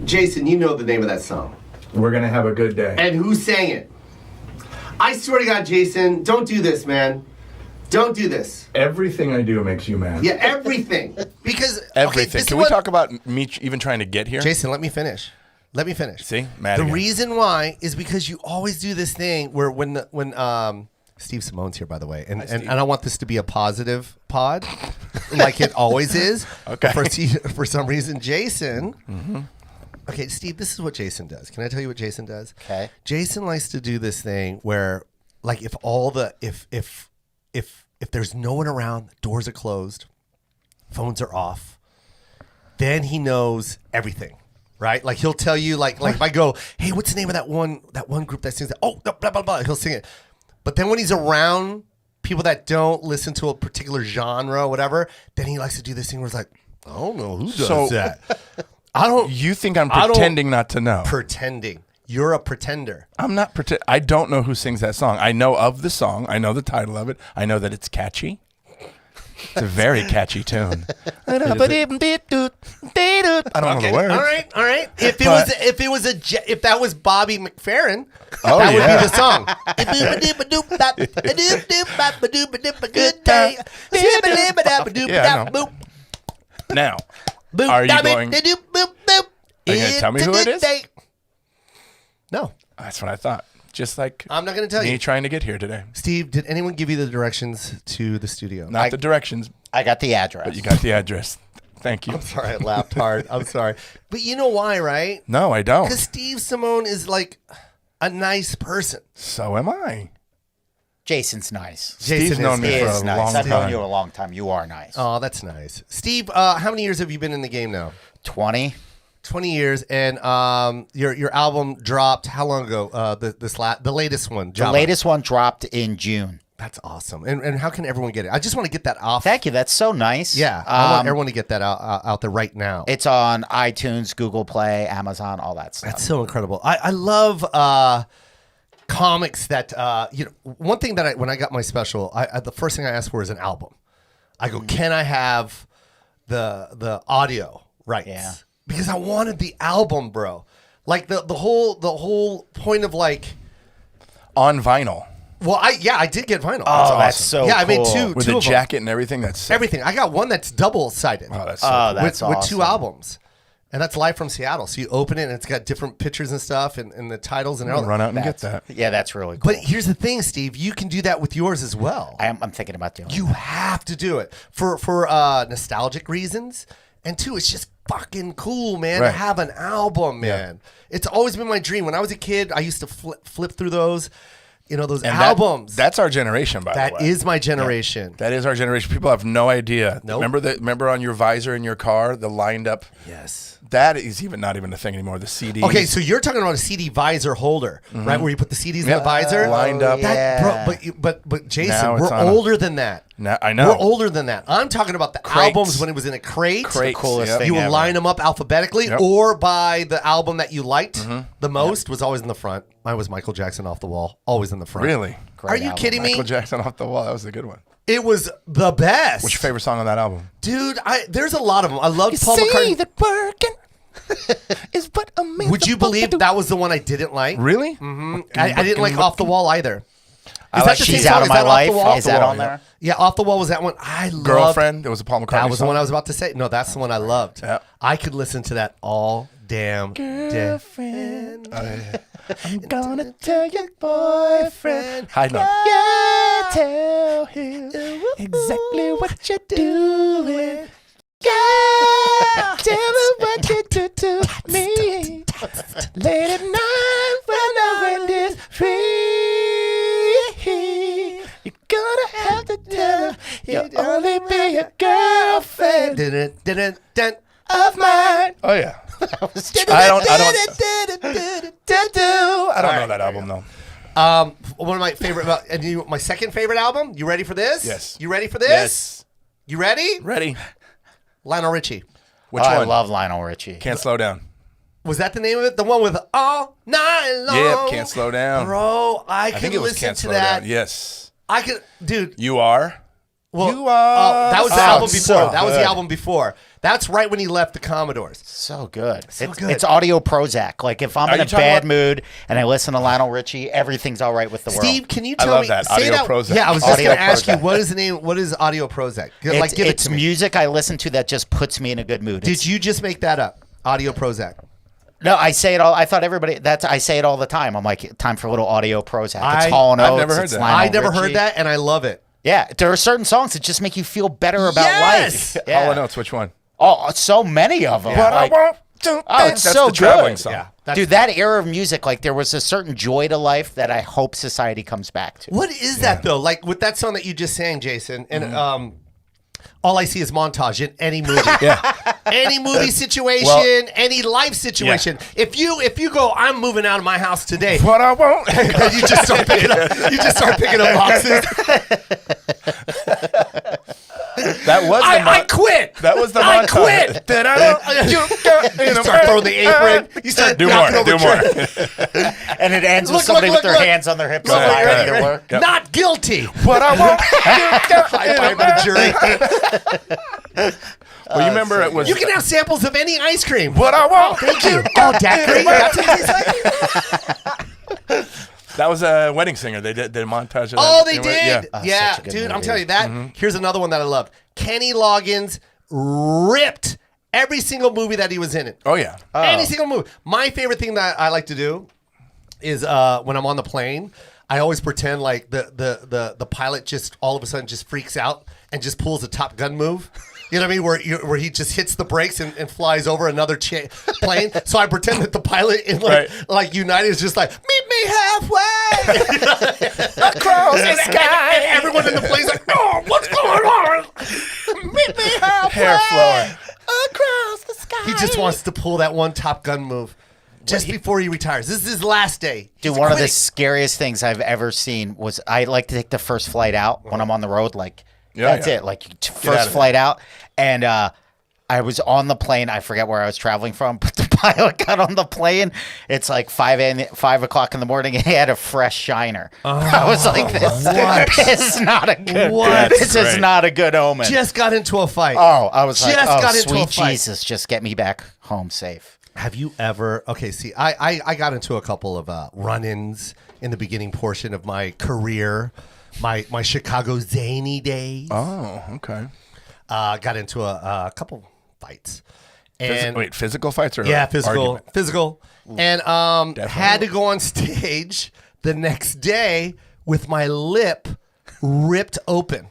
Jason, you know the name of that song. We're gonna have a good day. And who sang it? I swear to God, Jason, don't do this, man. Don't do this. Everything I do makes you mad. Yeah, everything. Because Everything. Okay, Can we talk about me even trying to get here? Jason, let me finish. See? Mad The again. reason why is because you always do this thing where when Steve Simone's here, by the way, and I want this to be a positive pod, like it always is. Okay. For some reason, Jason. Mm-hmm. Okay, Steve, this is what Jason does. Can I tell you what Jason does? Okay. Jason likes to do this thing where, like, if there's no one around, doors are closed, phones are off, then he knows everything. Right, like he'll tell you, like if I go, hey, what's the name of that one group that sings that? Oh, blah blah blah. He'll sing it. But then when he's around people that don't listen to a particular genre or whatever, then he likes to do this thing where it's like, I don't know who does that. I don't. You think I'm pretending not to know? Pretending. You're a pretender. I'm not pretend. I don't know who sings that song. I know of the song. I know the title of it. I know that it's catchy. It's a very catchy tune. I don't know the words. All right. If that was Bobby McFerrin, Oh, that would yeah. be the song. Yeah, I know. Now, are you going to tell me who it is? No. That's what I thought. Just like I'm not going to tell me you. trying to get here today. Steve, did anyone give you the directions to the studio? Not the directions, I got the address. but you got the address. Thank you. I'm sorry, I laughed hard. I'm sorry. But you know why, right? No, I don't. Because Steve Simone is like a nice person. So am I. Jason's nice. Steve's known He me for is a nice. long I've known time. you a long time. You are nice. Oh, that's nice. Steve, how many years have you been in the game now? 20. 20 years, and your album dropped how long ago? The latest one. The Java. latest one dropped in June. That's awesome. And how can everyone get it? I just want to get that off. Thank you. That's so nice. Yeah, I want everyone to get that out there right now. It's on iTunes, Google Play, Amazon, all that stuff. That's so incredible. I love comics that one thing that when I got my special, the first thing I asked for is an album. I go, can I have the audio rights? Yeah. Because I wanted the album, bro. Like the whole point of like On vinyl. Well, I did get vinyl. Oh, that's so yeah. I made cool. two With two the of them. jacket and everything. That's sick. Everything. I got one that's double sided. Oh, that's so Oh, cool. that's with awesome. two albums, and that's live from Seattle. So you open it and it's got different pictures and stuff, and the titles and all. Run out and get that. Yeah, that's really cool. But here's the thing, Steve. You can do that with yours as well. I'm thinking about doing You that. have to do it for nostalgic reasons, and two, it's just fucking cool, man. To Right. have an album, man. It's always been my dream. When I was a kid, I used to flip through those, those And albums. That's our generation, by That the way. is my generation. That is our generation. People have no idea. Nope. Remember on your visor in your car, the lined up. Yes. That is not even a thing anymore. The CD. Okay, so you're talking about a CD visor holder, right? Where you put the CDs in the Yep. visor, Lined up. That, bro, but Jason, Now it's we're on a- older than that. Now, I know. We're older than that. I'm talking about the Crates. albums when it was in a crate. Crates, coolest yep. thing. You would ever. line them up alphabetically, Yep. or by the album that you liked the most was always in the front. Mine was Michael Jackson, Off the Wall, always in the front. Really? Are Great you album. kidding me? Michael Jackson Off the Wall. That was a good one. It was the best. What's your favorite song on that album? Dude, there's a lot of them. I love Paul McCartney. that working is what a man. Would you believe that was the one I didn't like? Really? Mm-hmm. I didn't like Off the Wall either. I Is like that the same She's song? Out of Is My that Off Life. the Wall? Is that on there? Yeah, Off the Wall was that one. I loved. Girlfriend. It was a Paul McCartney That was the song. one I was about to say. No, that's the one I loved. Yeah. I could listen to that all damn day. Girlfriend. I'm gonna tell your boyfriend. High note. Yeah, Tell him exactly what you're doing. Yeah, tell him what you do to me. Late at night when the wind is free, you're gonna have to tell him you'll only be a girlfriend of mine. Oh yeah. I don't know that album though. One of my favorite, my second favorite album. You ready for this? Yes. You ready for this? Yes. You ready? Ready. Lionel Richie. Which I one? love Lionel Richie. Can't Slow Down. Was that the name of it? The one with All Night Long? Yep, Can't Slow Down. Bro, I I think could it was listen Can't to Slow that. Down. Yes. I could, dude. You are. Well, You are that was the so album before. so That was the good. album before. That's right when he left the Commodores. So good. good. It's audio Prozac. Like if I'm Are in a you talking bad about- mood and I listen to Lionel Richie, everything's all right with the world. Steve, can you I tell love me? that. Say Audio that. Prozac. Yeah, I was just Audio going to ask you, Prozac. what is the name? What is Audio Prozac? Give it It's to me. music I listen to that just puts me in a good mood. Did you just make that up? Audio Prozac. No, I say it all. I thought everybody. I say it all the time. I'm like, time for a little audio Prozac. It's Hall and I've Oates. never heard it's that. Lionel I never Richie. heard that, and I love it. Yeah, there are certain songs that just make you feel better about Yes! life. Yeah. Hall & Oates, which one? Oh, so many of them. What Like- I want to Oh, it's That's so the traveling good. song. Yeah. That's- Dude, that era of music, like there was a certain joy to life that I hope society comes back to. What is that though? Like with that song that you just sang, Jason, and all I see is montage in any movie. Any movie situation, any life situation. If you go, I'm moving out of my house today. What I want. you just start picking up. You just start picking up boxes. That was the I quit. That was the I montage. quit. That I don't- You start throwing the apron. You start Do more. knocking over Do more. chairs. And it ends Look, with somebody look, with their look. hands on their hips Look, and look, firing look, their look. work. Not guilty. What I want. High five to the jury. Well, you remember it was. You can have samples of any ice cream. What I want. Thank you. Oh, daiquiri. That's what he said. That was a Wedding Singer. They did the montage of that. Oh, they Yeah. did. Oh, Yeah, such a good dude. I'm movie. telling you that. Here's another one that I loved. Kenny Loggins ripped every single movie that he was in it. Oh, yeah. Any single movie. My favorite thing that I like to do is when I'm on the plane, I always pretend like the pilot just all of a sudden just freaks out and just pulls a Top Gun move. You know what I mean? Where he just hits the brakes and flies over another plane. So I pretend that the pilot in like United is just like, meet me halfway across the sky. And everyone in the plane's like, oh, what's going on? Meet me halfway Hair flowing. across the sky. He just wants to pull that one Top Gun move just before he retires. This is his last day. Dude, He's one of the quitting. scariest things I've ever seen was I like to take the first flight out when I'm on the road. Like, Yeah, that's yeah. it. Like, out first of flight out. And I was on the plane. I forget where I was traveling from, but the pilot got on the plane. It's like 5 o'clock in the morning, and he had a fresh shiner. I was like, this is not a good What? This is Great. not a good omen. Just got into a fight. Oh, I was like, Just oh, got into a sweet fight. Jesus, just get me back home safe. Have you ever? Okay, see, I got into a couple of run-ins in the beginning portion of my career, my Chicago zany days. Oh, okay. Got into a couple fights, and Wait, physical fights or yeah, physical, argument? and had to go on stage the next day with my lip ripped open,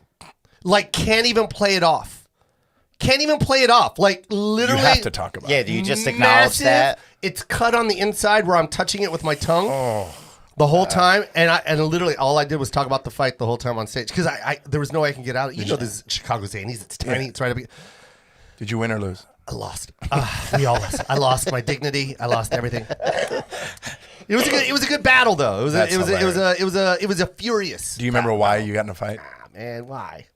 like can't even play it off. Can't even play it off. Like You literally. have to talk about Yeah, it. do you just acknowledge massive. that? It's cut on the inside where I'm touching it with my tongue the whole time, and literally all I did was talk about the fight the whole time on stage because I there was no way I can get out. You know, this is Chicago Zanies. It's tiny. It's right up. Did you win or lose? I lost. We all lost. I lost my dignity. I lost everything. It was a good battle though. It was a furious. Do you remember why you got in a fight? Man, why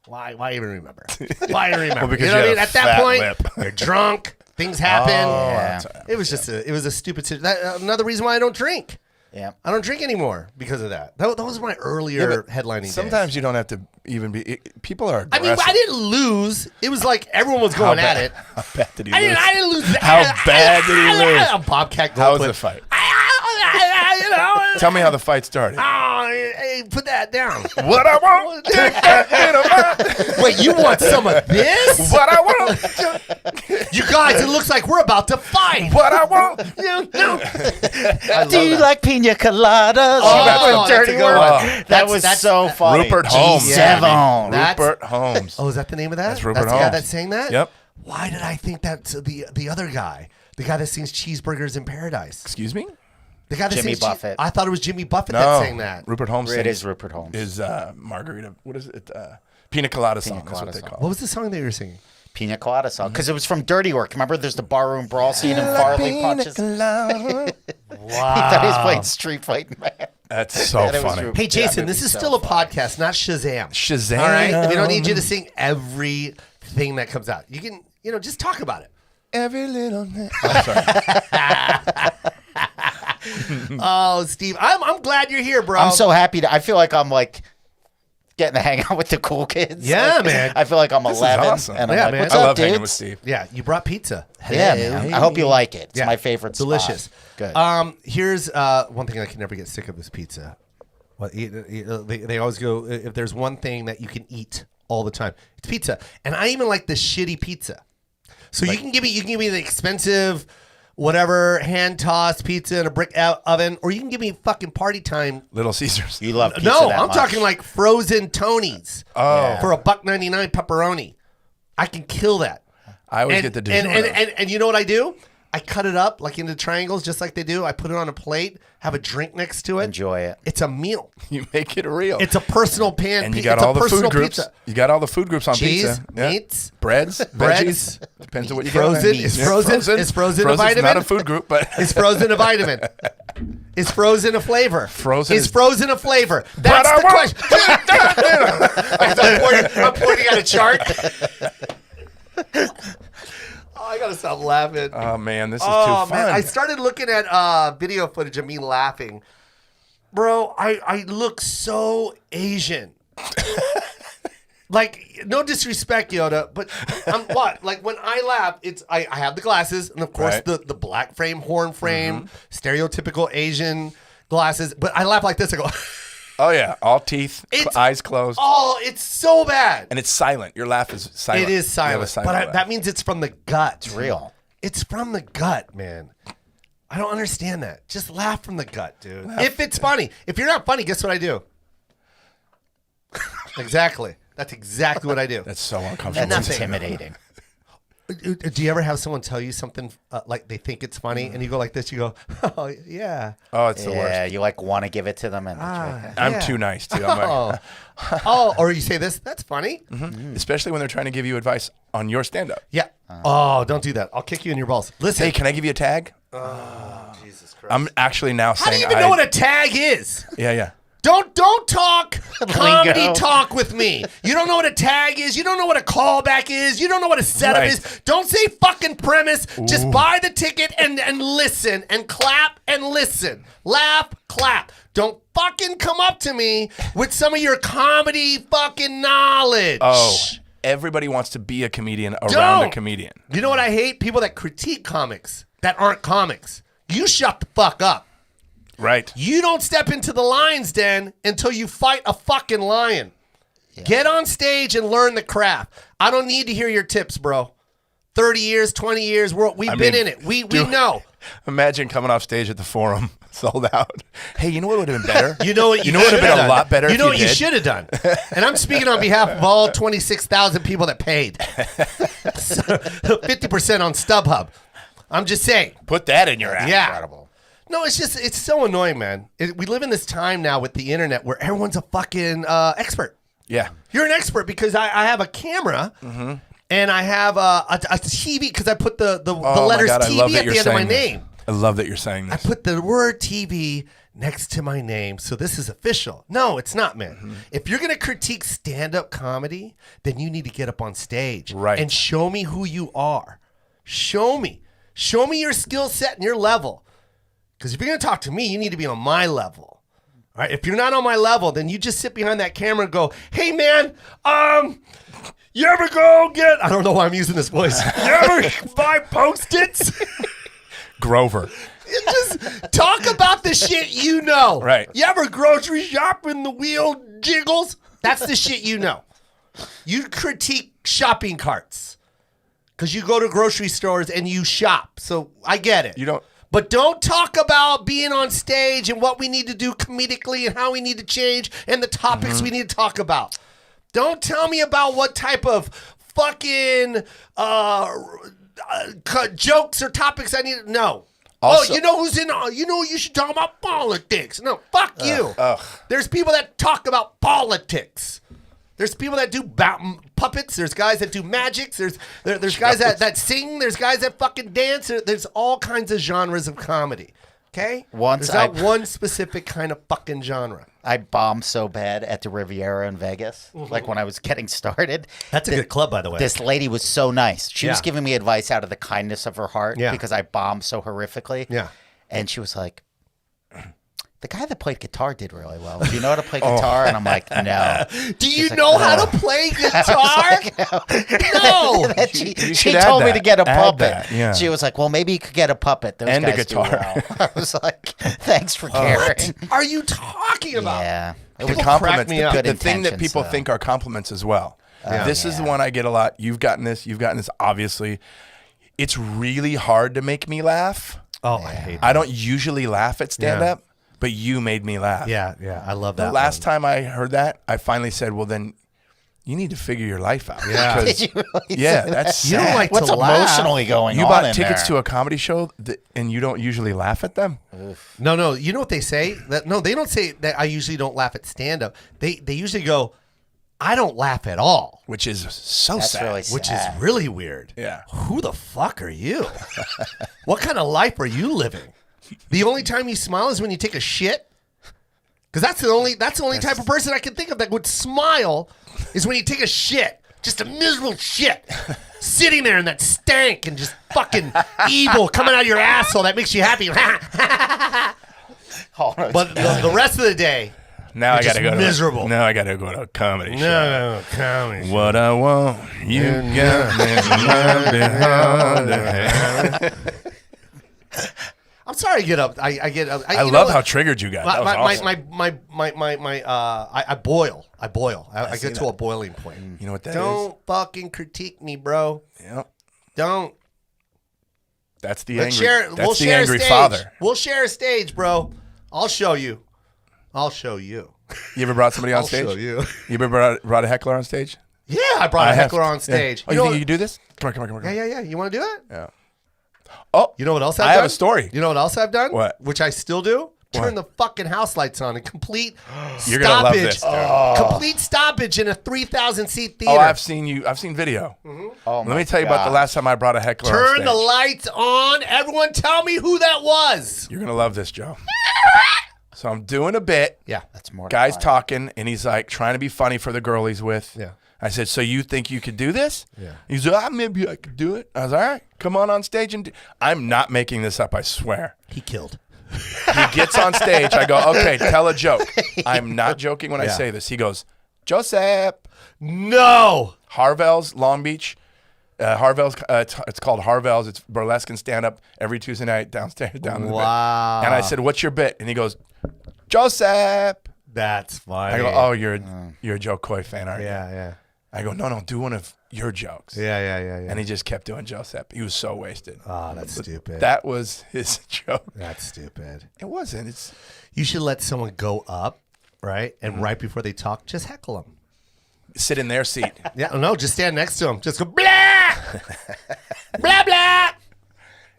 even remember? Why even remember? Well, because you know you what I had mean? a At that fat point, lip. you're drunk. Things happen. Yeah. It was just a stupid situation. Another reason why I don't drink. Yeah. I don't drink anymore because of that. That was my earlier headlining days. Sometimes you don't have to even be. People are I aggressive. mean, I didn't lose. It was like everyone was going at it. How bad did he I lose? didn't lose. How bad did he lose? A Bobcat How was Goldthwait. the fight? You know. Tell me how the fight started. Oh, hey, put that down. What I want. Wait, you want some of this? What I want. You guys, it looks like we're about to fight. What I want. Do you like pina coladas? Oh, That's a that's dirty a good word. one. That was so funny. Rupert Holmes. Yeah. G7. That's- Rupert Holmes. Oh, is that the name of that? That's Rupert the guy Holmes. that's saying that? Yep. Why did I think that's the other guy? The guy that sings Cheeseburgers in Paradise. Excuse me? The guy that Jimmy sings Buffett. I thought it was Jimmy Buffett No. that sang that. Rupert Holmes. It sings- is Rupert Holmes. Is Margarita. What is it? Pina Colada song. That's Colada what they song. call What it. was the song that you were singing? Pina colada song. Because it was from Dirty Work. Remember, there's the barroom brawl scene and Farley punches. He Wow. thought he was playing Street Fighting Man. That's so That was funny. Rupert. Hey, Jason, Yeah, this is so still a podcast, not Shazam. Shazam. All right? We don't need you to sing everything that comes out. You can, just talk about it. Every little. I'm sorry. Oh, Steve, I'm glad you're here, bro. I'm so happy. I feel like I'm like getting to hang out with the cool kids. Yeah, man. I feel like I'm This is 11. awesome. And I'm Yeah, like, man. what's I up, love hanging with dudes? Steve. Yeah, you brought pizza. Yeah, man. I hope you like it. It's Yeah. my favorite spot. Delicious. Good. Here's one thing I can never get sick of is pizza. Well, they always go, if there's one thing that you can eat all the time, it's pizza. And I even like the shitty pizza. So you can give me the expensive, whatever, hand tossed pizza in a brick oven, or you can give me fucking party time. Little Caesars. You love pizza No, that I'm much. talking like frozen Tonys for $1.99 pepperoni. I can kill that. I always get the DiGiorno. and you know what I do? I cut it up like into triangles, just like they do. I put it on a plate, have a drink next to it. Enjoy it. It's a meal. You make it real. It's a personal pan. and you pizza. got It's a all the food personal groups. pizza. You got all the food groups on Cheese, pizza. Yeah. meats, Breads, breads, veggies. Depends on what you frozen. got. Is frozen? Is frozen a vitamin? Not a food group, but Is frozen a vitamin? Is frozen a flavor? Frozen is is- frozen a flavor? That's I the won't- question. I'm pointing at a chart. Oh, I gotta stop laughing. oh man, this is Oh too fun. man, I started looking at video footage of me laughing. Bro, I look so Asian. Like, no disrespect, Yoda, but I'm what? Like when I laugh, it's I have the glasses and of course Right. the black frame, horn frame, stereotypical Asian glasses. But I laugh like this. I go, oh yeah, all teeth, It's- eyes closed, oh, it's so bad. and it's silent. Your laugh is silent. It is You have a silent, but laugh. that means it's from the gut. It's real. It's from the gut, man. I don't understand that. Just laugh from the gut, dude. If it's funny. If you're not funny, guess what I do? Exactly. That's exactly what I do. That's so uncomfortable. That's Nothing. intimidating. Do you ever have someone tell you something like they think it's funny and you go like this? You go, oh, yeah. Oh, it's the Yeah, worst. you like want to give it to them, and I'm yeah. too nice too. I'm like, Oh, or you say this, that's funny. especially when they're trying to give you advice on your stand-up. Yeah. Oh, don't do that. I'll kick you in your balls. Listen. Hey, can I give you a tag? Jesus Christ. I'm actually now How do saying you even know what a tag is? Yeah. Don't talk comedy Lingo. talk with me. You don't know what a tag is. You don't know what a callback is. You don't know what a setup Right. is. Don't say fucking premise. Just buy the ticket and listen and clap and listen. Laugh, clap. Don't fucking come up to me with some of your comedy fucking knowledge. Oh, everybody wants to be a comedian around a Don't. comedian. You know what I hate? People that critique comics that aren't comics. You shut the fuck up. Right. You don't step into the lion's den until you fight a fucking lion. Get on stage and learn the craft. I don't need to hear your tips, bro. 30 years, 20 years, we've been in it. We know. Imagine coming off stage at the Forum, sold out. Hey, you know what would have been better? You know what You know what would have been a lot better You if know you what you did? should have done. And I'm speaking on behalf of all 26,000 people that paid. 50% on StubHub. I'm just saying. Put that in your act. Yeah. incredible. No, it's so annoying, man. We live in this time now with the internet where everyone's a fucking expert. Yeah. You're an expert because I have a camera and I have a TV because I put the Oh letters my God, I love TV that at you're the end of my saying this. name. I love that you're saying I this. put the word TV next to my name, so this is official. No, it's not, man. If you're gonna critique stand-up comedy, then you need to get up on stage Right. and show me who you are. Show me your skill set and your level. Because if you're gonna talk to me, you need to be on my level. All right. If you're not on my level, then you just sit behind that camera and go, "Hey, man, you ever go get?" I don't know why I'm using this voice. You ever buy Post-its? Grover. You just talk about the shit you know. Right. You ever grocery shop and the wheel jiggles? That's the shit you know. You critique shopping carts because you go to grocery stores and you shop. So I get it. You don't. But don't talk about being on stage and what we need to do comedically and how we need to change and the topics we need to talk about. Don't tell me about what type of fucking jokes or topics I need to know. Also- You know who's in? You know you should talk about politics. No, fuck you. There's people that talk about politics. There's people that do puppets. There's guys that do magics. There's guys that sing. There's guys that fucking dance. There's all kinds of genres of comedy. Okay? Once There's not one specific kind of fucking genre. I bombed so bad at the Riviera in Vegas, like when I was getting started. That's a good club, by the way. This lady was so nice. She was Yeah. giving me advice out of the kindness of her heart Yeah. because I bombed so horrifically. Yeah. And she was like, the guy that played guitar did really well. Do you know how to play guitar? And I'm like, no. Do you know how to play guitar? No. She told me to get a puppet. That, yeah. She was like, well, maybe you could get a puppet. Those And a guys do guitar. well. I was like, thanks for caring. Are you talking about? Yeah. It The was compliments, me up. the Good thing that intentions, people though. think are compliments as well. This is the one I get a lot. You've gotten this. Obviously, it's really hard to make me laugh. Oh, I hate I don't usually laugh at stand up, but you made me laugh. Yeah, I love that. The last time I heard that, I finally said, well, then you need to figure your life out. Yeah. Because, Did you really yeah, say that's You don't sad. like What's to laugh. emotionally going You on bought in tickets there? to a comedy show and you don't usually laugh at them? No. You know what they say? They don't say that I usually don't laugh at stand-up. They usually go, I don't laugh at all, Which is so That's sad. really which is sad. really weird. Yeah. Who the fuck are you? What kind of life are you living? The only time you smile is when you take a shit? Because that's the only type of person I can think of that would smile is when you take a shit. Just a miserable shit. Sitting there in that stank and just fucking evil coming out of your asshole that makes you happy. But the rest of the day, Now I You're gotta just go miserable. to now I gotta go to a comedy show. no, comedy. What I want, you got me behind the hand. I'm sorry to get up. I get up. I you love know, how triggered you got. That was awesome. I boil. I get to a boiling point. You know what that is? Don't fucking critique me, bro. Yep. Don't. That's the Let's angry. share. That's We'll the share angry a stage. father. We'll share a stage, bro. I'll show you. You ever brought somebody on I'll stage? show you. You ever brought a heckler on stage? Yeah, I brought a have. heckler on Yeah. stage. Oh, you think you can do this? Come on. Yeah. You want to do it? Yeah. Oh, You know what else I've I done? have a story. You know what else I've done? What? Which I still do? Turn What? the fucking house lights on and complete You're gonna love this, stoppage. dude. Complete stoppage in a 3,000 seat theater. Oh, I've seen video. Oh Let me tell you about the last time I brought a heckler on Turn stage. the lights on. Everyone tell me who that was. You're gonna love this, Joe. So I'm doing a bit. Yeah. That's more. Guy's talking, and he's like trying to be funny for the girl he's with. Yeah. I said, so you think you could do this? Yeah. He's like, maybe I could do it. I was all right, come on stage and do. I'm not making this up, I swear. He killed. He gets on stage. I go, okay, tell a joke. I'm not joking when I Yeah. say this. He goes, Joseph. No. Harvell's, Long Beach. Harvell's, it's called Harvell's. It's burlesque and stand-up every Tuesday night downstairs, down in the Wow. bit. And I said, what's your bit? And he goes, Joseph. That's funny. I go, oh, you're a Jo Koy fan, aren't you? Yeah. I go, no, do one of your jokes. Yeah. And he just kept doing Joseph. He was so wasted. Oh, that's stupid. That was his joke. That's stupid. It wasn't. It's You should let someone go up, right? And right before they talk, just heckle them. sit in their seat. Yeah, no, just stand next to them. Just go, blah! Blah, blah!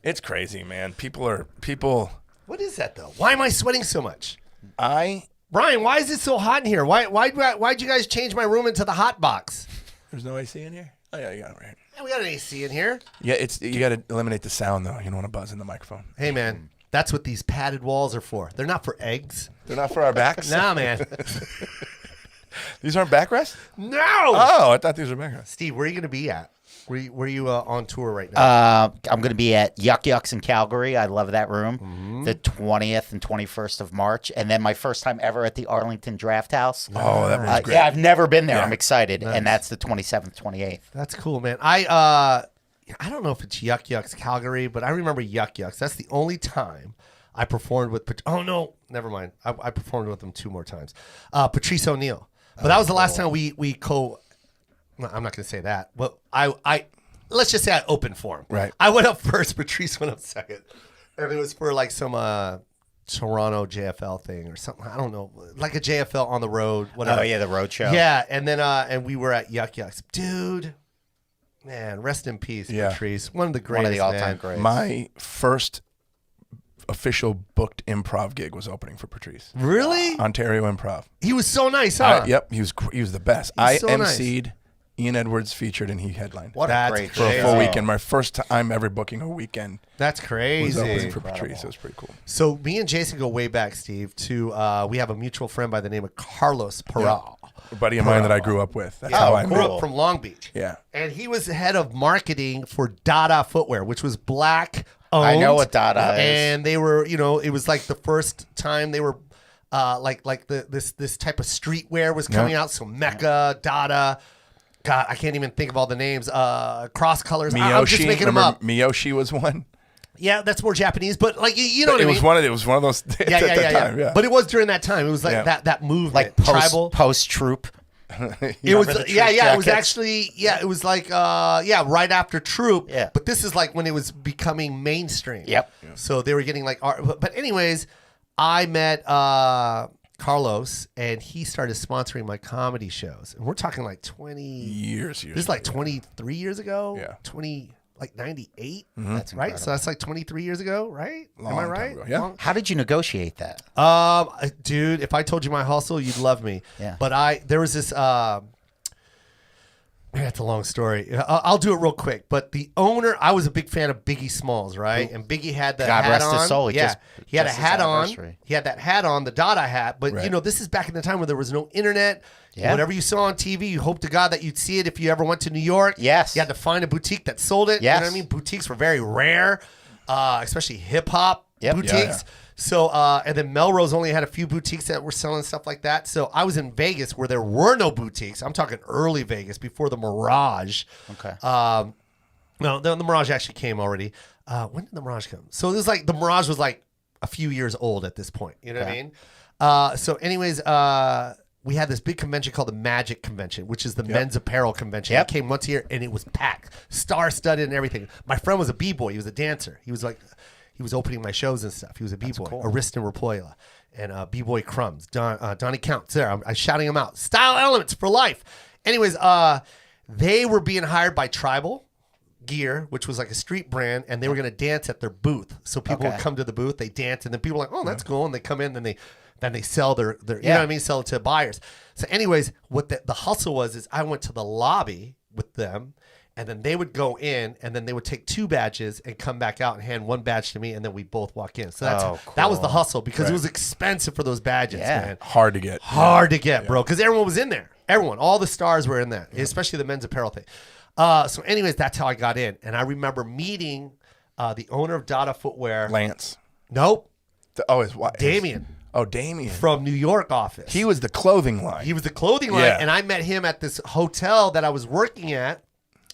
It's crazy, man. People. What is that, though? Why am I sweating so much? Brian, why is it so hot in here? Why'd you guys change my room into the hot box? there's no AC in here? Oh, yeah, you got it right here. Yeah, we got an AC in here. Yeah, you got to eliminate the sound, though. You don't want to buzz in the microphone. Hey, man, that's what these padded walls are for. They're not for eggs. They're not for our backs? Nah, man. These aren't backrests? No! Oh, I thought these were backrests. Steve, where are you going to be at? Where you on tour right now? I'm going to be at Yuck Yucks in Calgary. I love that room. The 20th and 21st of March. And then my first time ever at the Arlington Draft House. Oh, that was great. Yeah, I've never been there. Yeah. I'm excited. And that's the 27th, 28th. That's cool, man. I don't know if it's Yuck Yucks Calgary, but I remember Yuck Yucks. That's the only time I performed with. Oh no, never mind. I performed with them 2 more times. Patrice O'Neill, but that was the last time we No, I'm not going to say that. But I let's just say I opened for him. Right. I went up first. Patrice went up second, and it was for like some Toronto JFL thing or something. I don't know, like a JFL on the road. Whatever. Oh, yeah, the road show. Yeah, and then and we were at Yuck Yucks, dude. Man, rest in peace, Yeah. Patrice. One of the One greatest. of the all-time man. greats. My first official booked improv gig was opening for Patrice. Really? Ontario Improv. He was so nice, huh? Yep, he was the best. He's I so nice. emceed, Ian Edwards featured, and he headlined. What That's a great For a show. full weekend. My first time ever booking a weekend That's was crazy. opening for Patrice. It was pretty cool. So me and Jason go way back, Steve. To we have a mutual friend by the name of Carlos Peral. A buddy of mine that I grew up with. That's how I Grew met. up from Long Beach. Yeah. And he was the head of marketing for Dada Footwear, which was black owned. I know what Dada is. And they were, it was like the first time they were this type of streetwear was coming out. So Mecca, Dada. God, I can't even think of all the names. Cross colors. I was just making them up. Miyoshi was one. Yeah, that's more Japanese, but like you know what I mean. It was one of those at that time. Yeah. But it was during that time. It was like that movement, like tribal post troop. It was it was actually it was like right after Troop. Yeah. But this is like when it was becoming mainstream. Yep. So they were getting like art. But anyways, I met Carlos, and he started sponsoring my comedy shows, and we're talking like 20 years. This is like 23 years ago. Yeah. 98. That's right. incredible. So that's like 23 years ago, right? Am I right? Ago. Yeah. How did you negotiate that? Dude, if I told you my hustle, you'd love me. Yeah. But there was this. That's a long story. I'll do it real quick. But the owner, I was a big fan of Biggie Smalls, right? And Biggie had the God hat rest on. his soul. He had a just his hat on. anniversary. He had that hat on, the Dada hat. But Right. this is back in the time where there was no internet. Yeah. Whatever you saw on TV, you hope to God that you'd see it if you ever went to New York. Yes. You had to find a boutique that sold it. Yes. You know what I mean? Boutiques were very rare, especially hip hop Yep. boutiques. Yeah. So, and then Melrose only had a few boutiques that were selling stuff like that. So I was in Vegas where there were no boutiques. I'm talking early Vegas before the Mirage. Okay. No, the Mirage actually came already. When did the Mirage come? So this is like the Mirage was like a few years old at this point. You know what I mean? So anyways, we had this big convention called the Magic Convention, which is the men's apparel convention. Yep. It came once a year, and it was packed, star-studded and everything. My friend was a b-boy. He was a dancer. He was opening my shows and stuff. He was a b-boy, cool. Ariston Rapola, and b-boy Crumbs, Donnie Counts. There, I'm shouting him out. Style Elements for life. Anyways, they were being hired by Tribal Gear, which was like a street brand, and they were going to dance at their booth. So people would come to the booth, they dance, and then people were like, "Oh, that's cool," and they come in, and then they sell their you know what I mean, sell it to buyers. So, anyways, what the hustle was is I went to the lobby with them. And then they would go in, and then they would take 2 badges and come back out and hand 1 badge to me, and then we both walk in. So that was the hustle because it was expensive for those badges, man. Hard to get. Hard to get, bro, because everyone was in there. Everyone, all the stars were in there, especially the men's apparel thing. So anyways, that's how I got in. And I remember meeting the owner of Dada Footwear. Lance. Nope. His wife. Damien. Oh, Damien. From New York office. He was the clothing line. He was the clothing line, and I met him at this hotel that I was working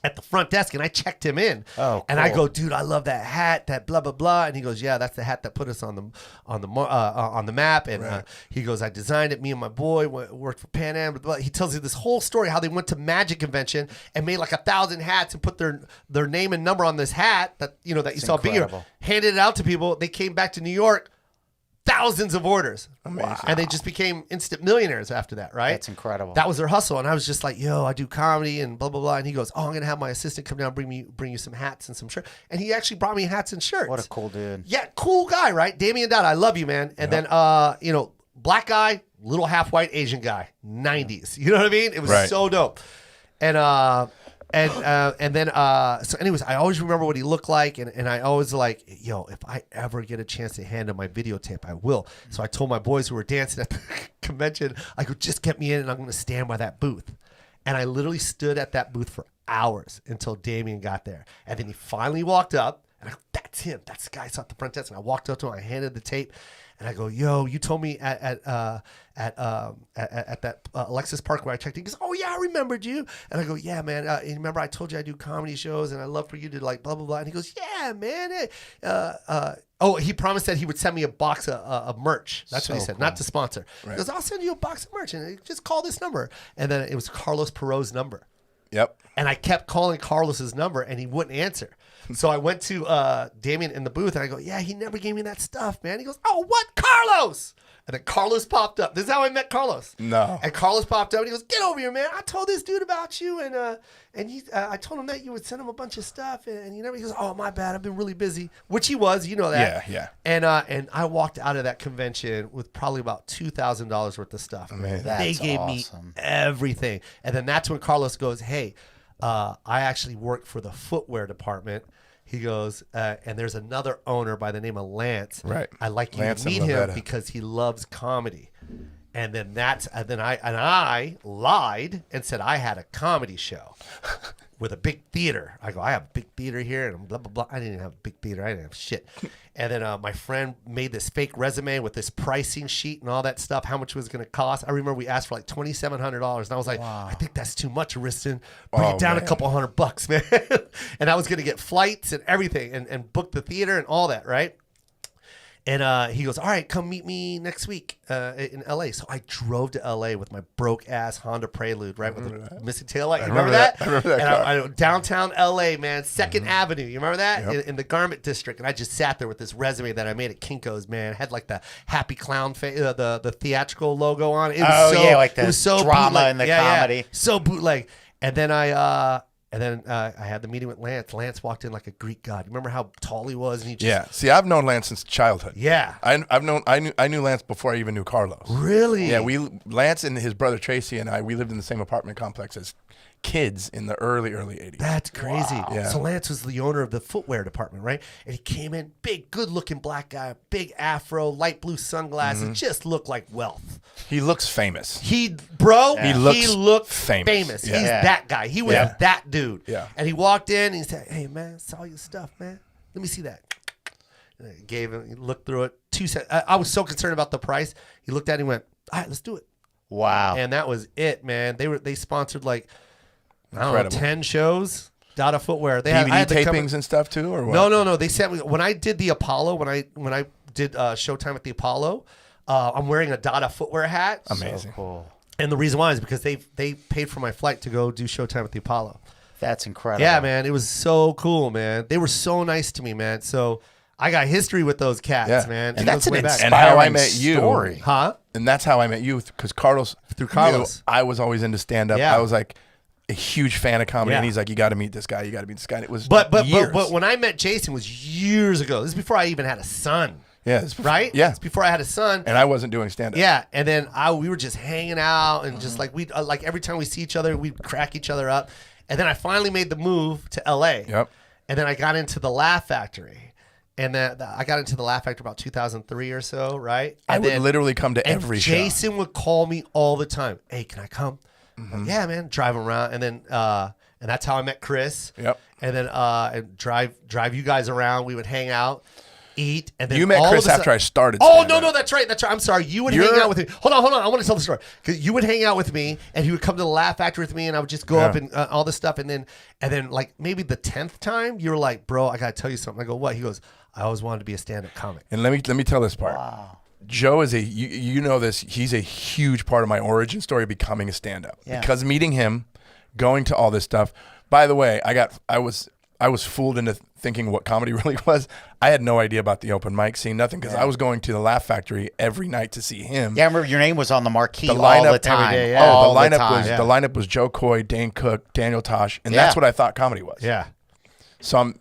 at the front desk, and I checked him in. Oh, cool. And I go, dude, I love that hat, that blah blah blah. And he goes, yeah, that's the hat that put us on the map. And he goes, I designed it. Me and my boy worked for Pan Am. Blah, blah. He tells you this whole story how they went to Magic Convention and made like 1,000 hats and put their name and number on this hat that you saw be here. incredible. Handed it out to people. They came back to New York. Thousands of orders. Amazing. And they just became instant millionaires after that, right? That's incredible. That was their hustle. And I was just like, yo, I do comedy and blah, blah, blah. And he goes, oh, I'm going to have my assistant come down and bring you some hats and some shirts. And he actually brought me hats and shirts. What a cool dude. Yeah, cool guy, right? Damien Dada, I love you, man. And then, black guy, little half white Asian guy, 90s. You know what I mean? It was so dope. And then so anyways, I always remember what he looked like, and I always like, yo, if I ever get a chance to hand him my videotape, I will. So I told my boys who were dancing at the convention, I go, just get me in, and I'm going to stand by that booth. And I literally stood at that booth for hours until Damien got there, and then he finally walked up, and I go, that's him, that's the guy I saw at the front desk. And I walked up to him, I handed the tape. And I go, yo, you told me at that Alexis Park where I checked in. He goes, oh, yeah, I remembered you. And I go, yeah, man. And remember I told you I do comedy shows and I love for you to like blah, blah, blah. And he goes, yeah, man. He promised that he would send me a box of merch. That's what he said, not to sponsor. He goes, I'll send you a box of merch and just call this number. And then it was Carlos Perot's number. Yep. And I kept calling Carlos's number and he wouldn't answer. So I went to Damien in the booth and I go, yeah, he never gave me that stuff, man. He goes, oh, what? Carlos. And then Carlos popped up. This is how I met Carlos. No. And Carlos popped up and he goes, get over here, man. I told this dude about you. And he, I told him that you would send him a bunch of stuff. And he goes, oh, my bad. I've been really busy. Which he was, you know that. Yeah. And I walked out of that convention with probably about $2,000 worth of stuff. Amazing. They gave me everything. And then that's when Carlos goes, hey, I actually work for the footwear department. He goes, and there's another owner by the name of Lance. Right. I'd like you Lance to meet and him Lavetta. because he loves comedy. And then I lied and said I had a comedy show with a big theater. I go, I have a big theater here, and blah blah blah. I didn't have a big theater. I didn't have shit. And then my friend made this fake resume with this pricing sheet and all that stuff. How much it was going to cost? I remember we asked for like $2,700, and I was like, I think that's too much, Ariston. Bring it down a couple $100, man. And I was going to get flights and everything, and book the theater and all that, right? And he goes, all right, come meet me next week in L.A. So I drove to L.A. with my broke-ass Honda Prelude, right, with the missing taillight. You remember that? I remember that car. I downtown L.A., man, 2nd Avenue. You remember that? Yep. In the Garment District. And I just sat there with this resume that I made at Kinko's, man. It had like the happy clown face, the theatrical logo on it. It was like the it was so drama bootleg. and the comedy. Yeah, so bootleg. And then I had the meeting with Lance. Lance walked in like a Greek god. Remember how tall he was? And he just, See, I've known Lance since childhood. Yeah. I knew Lance before I even knew Carlos. Really? Yeah, Lance and his brother Tracy and we lived in the same apartment complex as kids in the early 80s. That's crazy. Wow. Yeah. So Lance was the owner of the footwear department, right? And he came in, big, good-looking black guy, big afro, light blue sunglasses, just looked like wealth. He looks famous. He looked famous. Yeah. He's that guy. He was that dude. Yeah. And he walked in and he said, hey, man, saw your stuff, man. Let me see that. And I gave him, he looked through it. 2 cents. I was so concerned about the price. He looked at it and went, all right, let's do it. Wow. And that was it, man. They sponsored like, Incredible. I don't know, 10 shows. Dada Footwear. They DVD had the tapings and stuff too, or what? No. They sent me when I did the Apollo. When I did Showtime at the Apollo, I'm wearing a Dada Footwear hat. Amazing. So cool. And the reason why is because they paid for my flight to go do Showtime at the Apollo. That's incredible. Yeah, man. It was so cool, man. They were so nice to me, man. So I got history with those cats, man. And It that's goes an way back. And how I inspiring met you. story. Huh? And that's how I met you, because Carlos. Through Carlos. knew I was always into stand-up. Yeah. I was like a huge fan of comedy, Yeah. and he's like, you got to meet this guy. You got to meet this guy. And it was But years. when I met Jason was years ago. This is before I even had a son. Yeah, it's before, Right? Yeah, It's before I had a son. and I wasn't doing stand-up. Yeah, and then we were just hanging out and just like we like every time we see each other, we'd crack each other up. And then I finally made the move to LA. Yep. And then I got into the Laugh Factory. And then I got into the Laugh Factory about 2003 or so, right? I And would then- literally come to and every show. Jason would call me all the time. Hey, can I come? Like, yeah, man. Drive around, and then and that's how I met Chris. Yep. And then and drive you guys around. We would hang out, eat, and then You met all Chris of a after I started. Oh stand-up. no, that's right. I'm sorry. You would hang out with me. Hold on. I want to tell the story. 'Cause you would hang out with me, and he would come to the Laugh Factory with me, and I would just go up and all this stuff, and then like maybe the 10th time, you were like, bro, I gotta tell you something. I go, what? He goes, I always wanted to be a stand-up comic. And let me tell this part. Wow. Joe is you know this. He's a huge part of my origin story of becoming a stand-up. Yeah. Because meeting him, going to all this stuff. By the way, I was fooled into thinking what comedy really was. I had no idea about the open mic scene, nothing, because I was going to the Laugh Factory every night to see him. Yeah, I remember your name was on the marquee The all lineup the time. every day, yeah. All the lineup time. was the lineup was Joe Koy, Dane Cook, Daniel Tosh, and that's what I thought comedy was. Yeah. So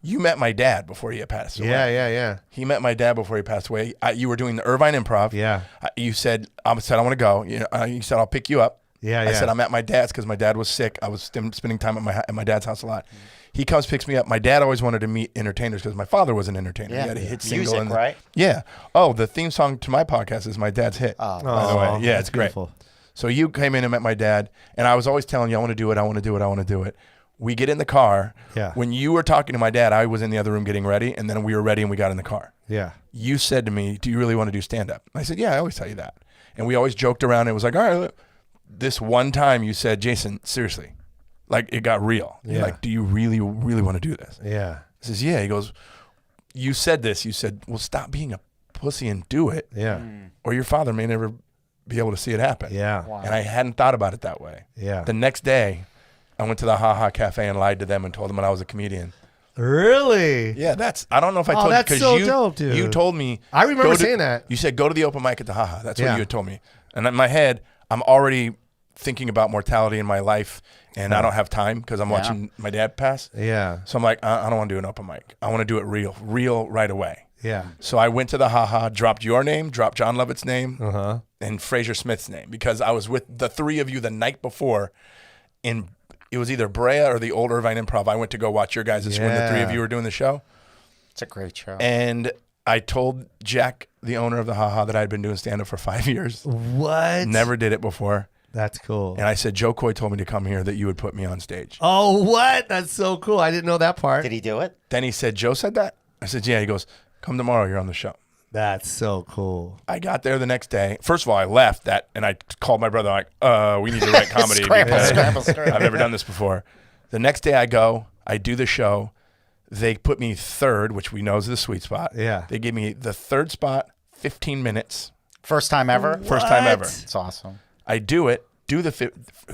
you met my dad before he had passed away. Yeah. He met my dad before he passed away. You were doing the Irvine Improv. Yeah. You said, I want to go. You said, I'll pick you up. Yeah, I said, I'm at my dad's because my dad was sick. I was spending time at my dad's house a lot. He comes, picks me up. My dad always wanted to meet entertainers because my father was an entertainer. Yeah. He had a hit single. Music, right? Yeah. Oh, the theme song to my podcast is my dad's hit. Oh. By the way. Yeah, it's great. Beautiful. So you came in and met my dad, and I was always telling you, I want to do it. We get in the car. Yeah. When you were talking to my dad, I was in the other room getting ready, and then we were ready and we got in the car. Yeah. You said to me, do you really want to do stand-up? I said, yeah, I always tell you that. And we always joked around. And it was like, all right, this one time you said, Jason, seriously, like it got real. You're Yeah. like, do you really, really want to do this? Yeah. He says, yeah. He goes, you said this. You said, well, stop being a pussy and do it, Yeah. or your father may never be able to see it happen. Yeah. And I hadn't thought about it that way. Yeah. The next day, I went to the Ha Ha Cafe and lied to them and told them that I was a comedian. Really? Yeah, I don't know if I told you. that's 'cause so you, dope, dude. You told me. I remember go to- saying that. You said, go to the open mic at the Ha Ha. That's Yeah. what you had told me. And in my head, I'm already thinking about mortality in my life, and I don't have time because I'm watching my dad pass. Yeah. So I'm like, I don't want to do an open mic. I want to do it real right away. Yeah. So I went to the Ha Ha, dropped your name, dropped John Lovett's name, Uh-huh. and Fraser Smith's name, because I was with the three of you the night before it was either Brea or the old Irvine Improv. I went to go watch your guys when the three of you were doing the show. It's a great show. And I told Jack, the owner of the Haha, that I'd been doing stand-up for 5 years. What? Never did it before. That's cool. And I said, Joe Koy told me to come here that you would put me on stage. Oh, what? That's so cool. I didn't know that part. Did he do it? Then he said, Joe said that? I said, yeah. He goes, come tomorrow. You're on the show. That's so cool. I got there the next day. First of all, I left that, and I called my brother like, we need to write comedy. Scramble. I've never done this before. The next day I go, I do the show. They put me third, which we know is the sweet spot. Yeah. They gave me the third spot, 15 minutes. First time ever? First time ever. It's awesome. I do it.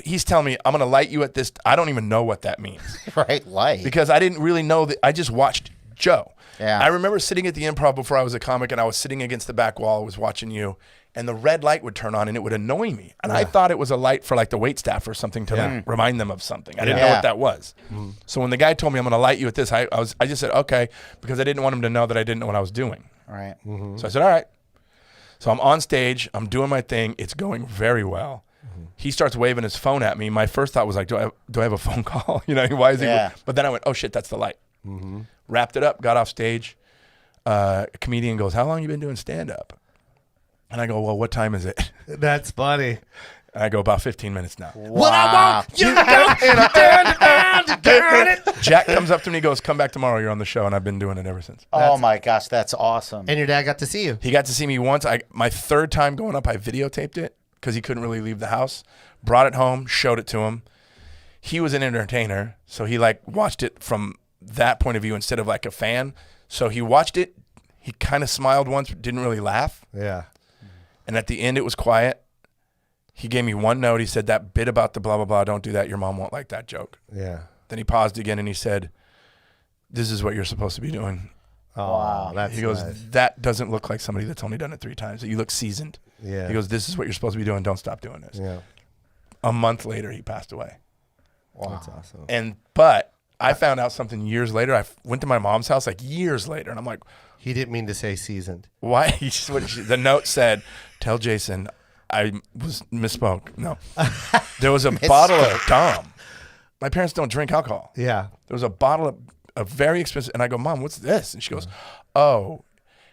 He's telling me, I'm going to light you at this. I don't even know what that means. Right, light. Because I didn't really know that. I just watched Joe. Yeah. I remember sitting at the Improv before I was a comic, and I was sitting against the back wall. I was watching you, and the red light would turn on, and it would annoy me. And I thought it was a light for like the wait staff or something to like, remind them of something. I didn't know what that was. So when the guy told me, I'm going to light you at this, I just said, okay, because I didn't want him to know that I didn't know what I was doing. Right. So I said, all right. So I'm on stage. I'm doing my thing. It's going very well. He starts waving his phone at me. My first thought was like, do I have a phone call? You know, why is he? Yeah. But then I went, oh shit, that's the light. Wrapped it up, got off stage. A comedian goes, how long you been doing stand up? And I go, well, what time is it? That's funny. And I go, about 15 minutes now. What I want, you don't. Jack comes up to me and goes, come back tomorrow. You're on the show. And I've been doing it ever since. Oh my gosh, that's awesome. And your dad got to see you. He got to see me once. My third time going up, I videotaped it because he couldn't really leave the house. Brought it home, showed it to him. He was an entertainer, so he like watched it from that point of view instead of like a fan. So he watched it. He kind of smiled once, but didn't really laugh. Yeah. And at the end, it was quiet. He gave me one note. He said, that bit about the blah, blah, blah, don't do that. Your mom won't like that joke. Yeah. Then he paused again and he said, this is what you're supposed to be doing. Oh, Wow. that's He goes, nice. that doesn't look like somebody that's only done it 3 times. You look seasoned. Yeah. He goes, this is what you're supposed to be doing. Don't stop doing this. Yeah. A month later, he passed away. That's awesome. But I found out something years later. I went to my mom's house like years later, and I'm like, He didn't mean to say seasoned. why? The note said, tell Jason I misspoke. No. There was a bottle of Dom. My parents don't drink alcohol. Yeah. There was a bottle of a very expensive, and I go, Mom, what's this? And she goes, oh,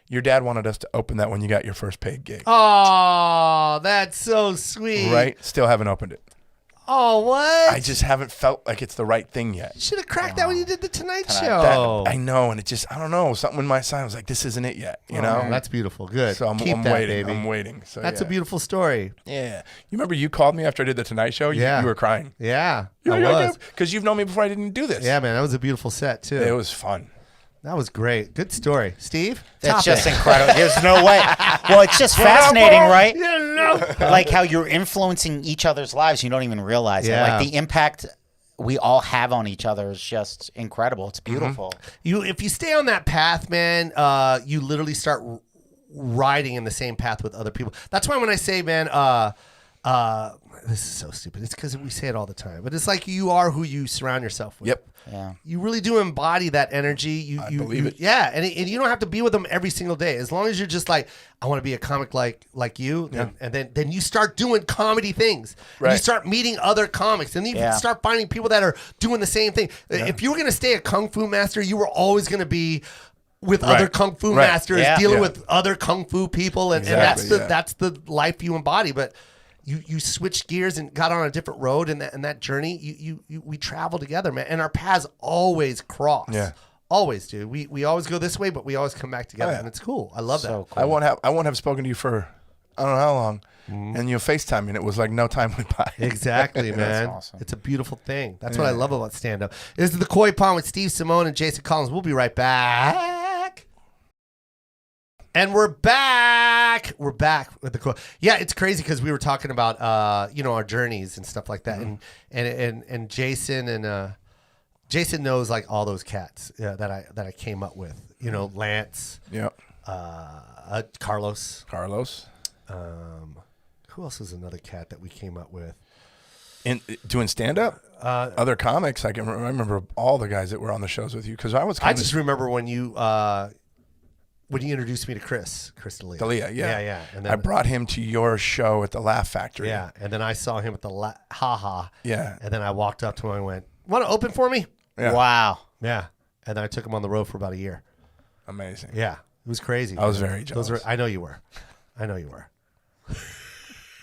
your dad wanted us to open that when you got your first paid gig. Oh, that's so sweet. Right? Still haven't opened it. Oh, what? I just haven't felt like it's the right thing yet. You should have cracked that when you did the Tonight Tonight. Show. I know, and it just, I don't know, something in my side was like, this isn't it yet, you know? Oh, that's beautiful. Good. So I'm Keep that, waiting. baby. I'm waiting. So That's yeah. a beautiful story. Yeah. You remember you called me after I did the Tonight Show? Yeah. You were crying. Yeah, You I were was. because you've known me before I didn't do this. Yeah, man, that was a beautiful set too. It was fun. That was great. Good story, Steve. That's top just it. incredible. There's no way. Well, it's just fascinating, right? Yeah, no. Like how you're influencing each other's lives. You don't even realize it. Yeah. Like the impact we all have on each other is just incredible. It's beautiful. If you stay on that path, man, you literally start riding in the same path with other people. That's why when I say, man, this is so stupid. It's because we say it all the time, but it's like you are who you surround yourself with. Yep. Yeah. You really do embody that energy. I believe it. Yeah, and you don't have to be with them every single day. As long as you're just like, I want to be a comic like you, and then you start doing comedy things. And you Right. start meeting other comics, and then you Yeah. start finding people that are doing the same thing. If you were going to stay a kung fu master, you were always going to be with other kung fu Right. masters, Yeah. dealing Yeah. with other kung fu people, and Exactly, that's the life you embody. But you switched gears and got on a different road, and that journey, we travel together, man, and our paths always cross. Yeah. Always, dude. We always go this way, but we always come back together, Oh, yeah. and it's cool. I love So that. cool. I won't have spoken to you for I don't know how long. And you FaceTime me, and it was like no time went by. Exactly, man. awesome. It's a beautiful thing. That's what I love about stand-up. This is the Koy Pond with Steve Simeone and Jason Collins. We'll be right back. And we're back. We're back with the Koy. Yeah, it's crazy because we were talking about our journeys and stuff like that, and Jason and Jason knows like all those cats that I came up with. You know, Lance, Yep. Carlos. Carlos. Who else is another cat that we came up with? Doing stand up? Other comics. I remember all the guys that were on the shows with you because I was I just remember when you introduced me to Chris D'Elia. Yeah. And then I brought him to your show at the Laugh Factory. yeah, and then I saw him at the Ha. Yeah. And then I walked up to him and went, "Want to open for me?" Yeah. Wow. Yeah. And then I took him on the road for about a year. Amazing. Yeah. It was crazy. I was very jealous. I know you were. I know you were.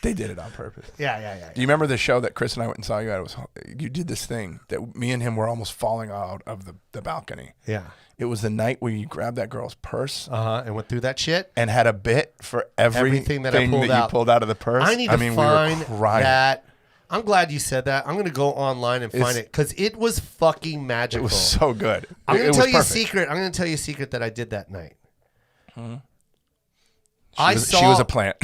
They did it on purpose. Yeah. Do you remember the show that Chris and I went and saw you at? You did this thing that me and him were almost falling out of the balcony. Yeah. It was the night where you grabbed that girl's purse. And went through that shit. And had a bit for everything that you pulled out of the purse. I need to find we were crying. that. I'm glad you said that. I'm going to go online and find it because it was fucking magical. It was so good. I'm going to tell you a secret. I'm going to tell you a secret that I did that night. She was a plant.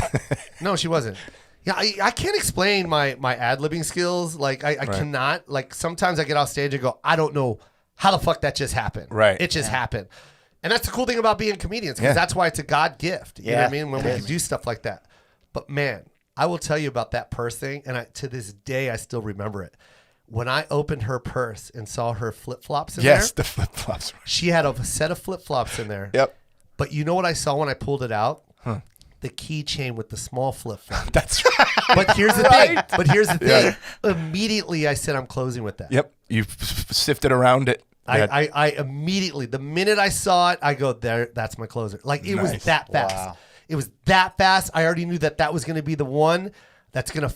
No, she wasn't. Yeah, I can't explain my ad-libbing skills. Like, I cannot. Like, sometimes I get off stage and go, I don't know how the fuck that just happened. Right. It just happened. And that's the cool thing about being comedians because that's why it's a God gift. You know what I mean? When we can do stuff like that. But, man, I will tell you about that purse thing, and to this day, I still remember it. When I opened her purse and saw her flip-flops in there. Yes, the flip-flops. She had a set of flip-flops in there. Yep. But you know what I saw when I pulled it out? The keychain with the small flip-flop. That's right. But here's the thing. Immediately, I said, I'm closing with that. Yep. You sifted around it. I immediately, the minute I saw it, I go, there, that's my closer. Like, it was that fast. Wow. It was that fast. I already knew that was going to be the one that's going to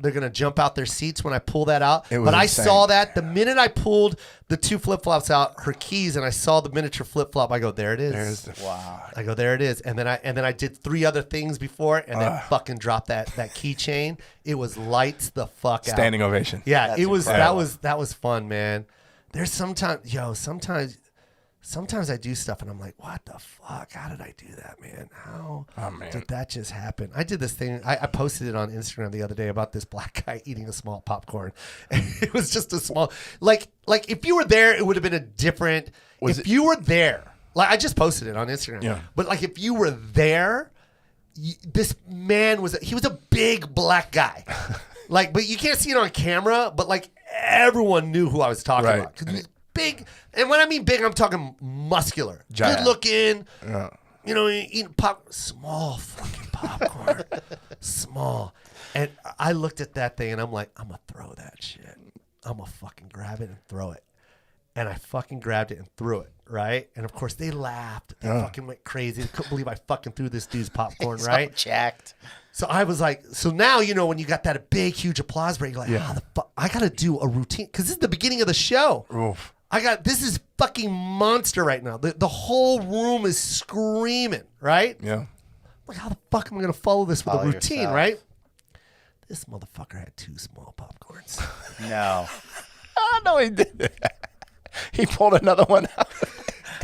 they're going to jump out their seats when I pull that out. But I saw that the minute I pulled the two flip-flops out, her keys, and I saw the miniature flip-flop, I go, there it is. Wow. I go, there it is. And then I did 3 other things before it and then fucking dropped that keychain. It was lights the fuck out. Standing ovation. Yeah, That's it was incredible. that was fun, man. There's sometimes I do stuff and I'm like, what the fuck? How did I do that, man? How did that just happen? I did this thing. I posted it on Instagram the other day about this black guy eating a small popcorn. And it was just a small, like if you were there, it would have been a different, you were there, like I just posted it on Instagram. Yeah. But like if you were there, this man he was a big black guy. Like, but you can't see it on camera, but like everyone knew who I was talking about. 'Cause he was big, and when I mean big, I'm talking muscular, Giant. good looking. Yeah. You know, eating small fucking popcorn, small. And I looked at that thing, and I'm like, I'm gonna throw that shit. I'm gonna fucking grab it and throw it. And I fucking grabbed it and threw it, right? And of course they laughed. They fucking went crazy. They couldn't believe I fucking threw this dude's popcorn, right? So jacked. So I was like, so now, you know, when you got that big, huge applause break, you're like, how the fuck? I got to do a routine. Because this is the beginning of the show. Oof. This is fucking monster right now. The whole room is screaming, right? Yeah. Like, how the fuck am I going to follow this with a routine, yourself. right? This motherfucker had 2 small popcorns. No. Oh, no, he did. He pulled another one out.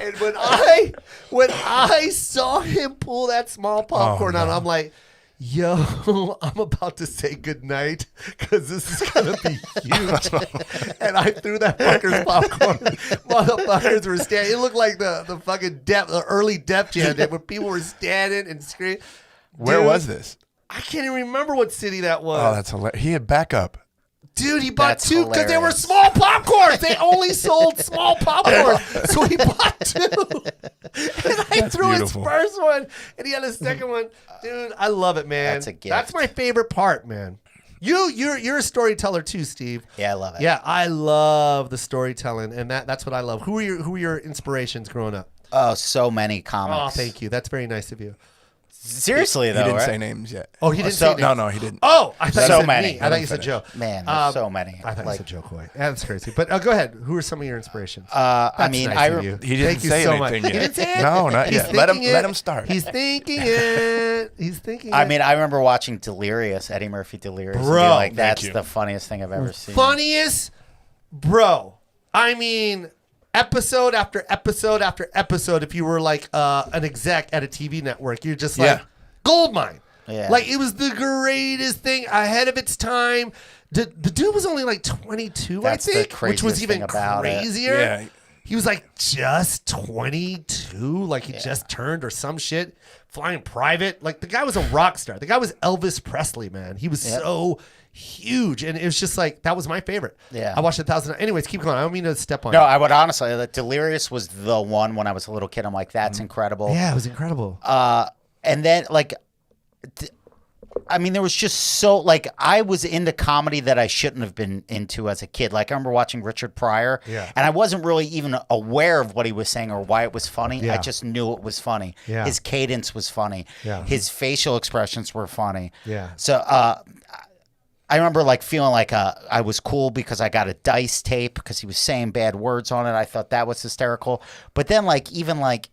And when I saw him pull that small popcorn out, I'm like, yo, I'm about to say goodnight because this is going to be huge. And I threw that fucker's popcorn. Motherfuckers were standing. It looked like the fucking the early Def Jam did when people were standing and screaming. Where was this? I can't even remember what city that was. Oh, that's hilarious. He had backup. Dude, he bought That's 2 because they were hilarious. small popcorns. They only sold small popcorns. So he bought 2. And I That's threw beautiful. his first one, and he had a second one. Dude, I love it, man. That's a gift. That's my favorite part, man. You're a storyteller too, Steve. Yeah, I love it. Yeah, I love the storytelling, and that's what I love. Who were your inspirations growing up? Oh, so many Oh, comics. thank you. That's very nice of you. Seriously, He though, didn't right? say names yet. Oh, he didn't So- say names. No, he didn't. Oh, I thought So you said many. me. I thought you said Joe. Man, there's so many. I thought you Like, said Joe Koy. Yeah, that's crazy. But go ahead. Who are some of your inspirations? I That's mean, nice of you. He didn't Thank you say so much. anything He yet. didn't say it? No, not He's yet. Let thinking him it. start. He's thinking it. He's thinking I it. mean, I remember watching Delirious, Eddie Murphy Delirious. and Bro. being like, that's you. the funniest thing I've ever seen. Funniest, bro. I mean, episode after episode after episode. If you were like an exec at a TV network, you're just like, Yeah. goldmine. Yeah. Like, it was the greatest thing ahead of its time. The dude was only like 22, That's I the think, which was craziest even thing about it. crazier. Yeah. He was like just 22, like he just turned or some shit, flying private. Like, the guy was a rock star. The guy was Elvis Presley, man. He was so huge, and it was just like, that was my favorite. Yeah. I watched 1,000. Anyways, keep going. I don't mean to step on No, you. I would honestly, like, Delirious was the one when I was a little kid. I'm like, that's incredible. Yeah, it was incredible. And then, like, I mean, there was just so, like, I was into comedy that I shouldn't have been into as a kid. Like, I remember watching Richard Pryor, Yeah. and I wasn't really even aware of what he was saying or why it was funny. Yeah. I just knew it was funny. Yeah. His cadence was funny. Yeah. His facial expressions were funny. Yeah. So, I remember like feeling like I was cool because I got a Dice tape because he was saying bad words on it. I thought that was hysterical. But then like even like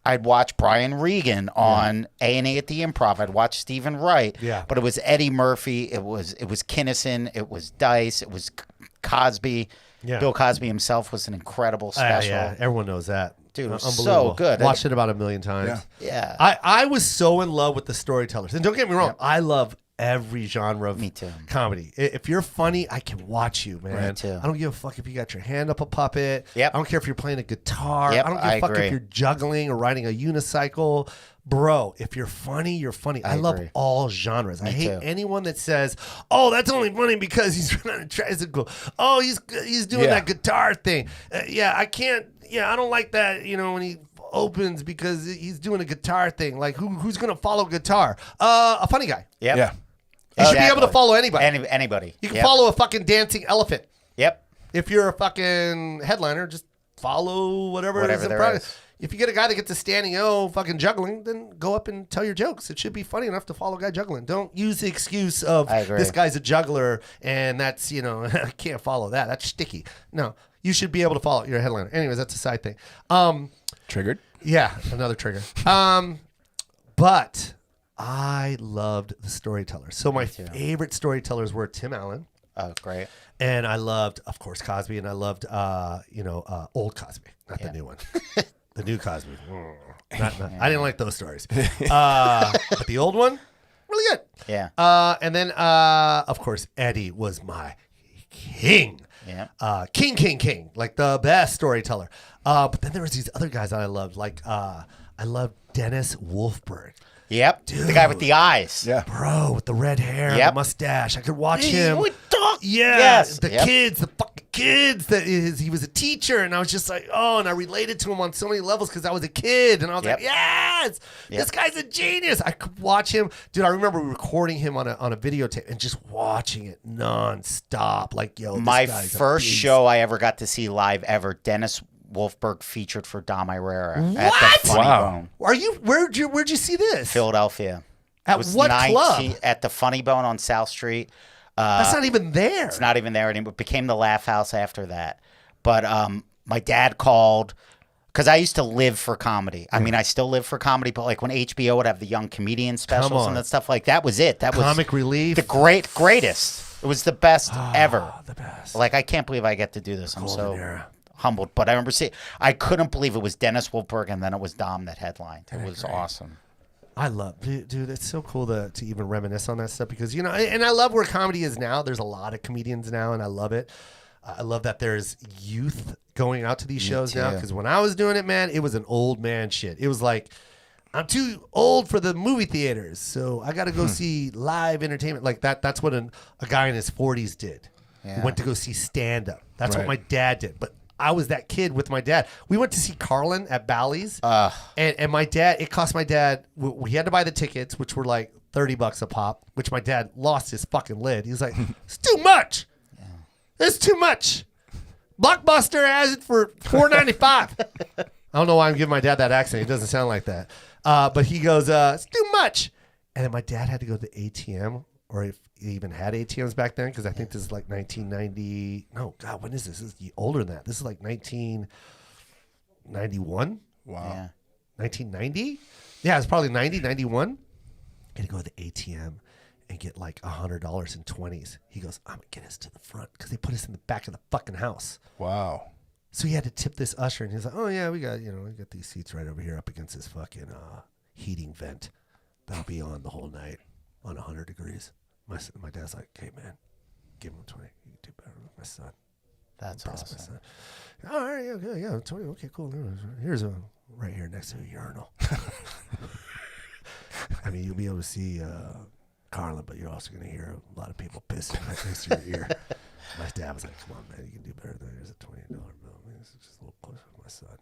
I'd watch Brian Regan on A&E at the Improv. I'd watch Stephen Wright. Yeah. But it was Eddie Murphy. It was Kinnison. It was Dice. It was Cosby. Yeah. Bill Cosby himself was an incredible special. Yeah, everyone knows that. Dude, it was Unbelievable. so good. Watched it about 1,000,000 times. Yeah. I was so in love with the storytellers. And don't get me wrong, I love every genre of Me too. comedy. If you're funny, I can watch you, man. Me too. I don't give a fuck if you got your hand up a puppet. Yep. I don't care if you're playing a guitar. Yep, I don't give a I fuck agree. if you're juggling or riding a unicycle. Bro, if you're funny, you're funny. I love agree. all genres. I hate too. anyone that says, "Oh, that's only funny because he's on a tricycle." Oh, he's doing that guitar thing. Yeah, I can't. Yeah, I don't like that. You know, when he opens because he's doing a guitar thing. Like who's gonna follow guitar? A funny guy. Yep. Yeah. You should be able to follow anybody. Anybody. You can Yep. follow a fucking dancing elephant. Yep. If you're a fucking headliner, just follow whatever it is Whatever in there front. is. If you get a guy that gets a standing O fucking juggling, then go up and tell your jokes. It should be funny enough to follow a guy juggling. Don't use the excuse of I agree. this guy's a juggler and that's, I can't follow that. That's sticky. No, you should be able to follow. You're a headliner. Anyways, that's a side thing. Triggered. Yeah, another trigger. But I loved the storytellers. So my favorite storytellers were Tim Allen. Oh, great. And I loved, of course, Cosby, and I loved, old Cosby, not the new one. The new Cosby. I didn't like those stories. But the old one, really good. Yeah. And then, of course, Eddie was my king. Yeah. King. Like the best storyteller. But then there was these other guys that I loved. Like, I loved Dennis Wolfberg. Yep. The guy with the eyes. Yeah. Bro, with the red hair, Yep. the mustache. I could watch him. He would talk. Yeah, Yes. the Yep. kids, the fucking kids. He was a teacher, and I was just like, oh, and I related to him on so many levels because I was a kid, and I was Yep. like, yes, this guy's a genius. I could watch him, dude. I remember recording him on a videotape and just watching it nonstop. Like, yo, this My guy's a first beast. show I ever got to see live ever, Dennis Wolfberg featured for Dom Irera at What? the Funny Wow. Bone, Are you? Where'd you see this? Philadelphia. At It was what club? At the Funny Bone on South Street. That's not even there. It's not even there anymore. It became the Laugh House after that. But my dad called because I used to live for comedy. I mean, I still live for comedy, but like when HBO would have the young comedian specials on. and that stuff like that was it. That was Comic relief. the greatest. It was the best ever. The best. Like I can't believe I get to do this. I'm so Golden era. humbled. But I remember I couldn't believe it was Dennis Wolfberg and then it was Dom that headlined. It was awesome. I love, dude. It's so cool to even reminisce on that stuff because and I love where comedy is now. There's a lot of comedians now, and I love it. I love that there's youth going out to these shows now because when I was doing it, man, it was an old man shit. It was like, I'm too old for the movie theaters, so I got to go see live entertainment like that. That's what a guy in his 40s did. He went to go see stand up. That's what my dad did, but. I was that kid with my dad. We went to see Carlin at Bally's, and my dad. It cost my dad. We had to buy the tickets, which were like $30 a pop. Which my dad lost his fucking lid. He was like, "It's too much. It's too much." Blockbuster has it for $4.95. I don't know why I'm giving my dad that accent. He doesn't sound like that. But he goes, "It's too much." And then my dad had to go to the ATM, or if he even had ATMs back then, because I think this is like 1990. No, God, when is this? This is older than that. This is like 1991. Wow. Yeah. 1990? Yeah, it's probably 90, 91. Had to go to the ATM and get like $100 in 20s. He goes, I'm going to get us to the front because they put us in the back of the fucking house. Wow. So he had to tip this usher, and he's like, "Oh yeah, we got these seats right over here up against this fucking heating vent that'll be on the whole night on 100 degrees." My dad's like, "Hey man, give him 20. You can do better with my son." That's Impress my awesome. son. All right, yeah, 20. Okay, cool. Here's a right here next to a urinal. I mean, you'll be able to see Carlin, but you're also going to hear a lot of people pissing right next to your ear. My dad was like, "Come on, man, you can do better than that. Here's a $20 bill. I mean, it's just a little closer with my son,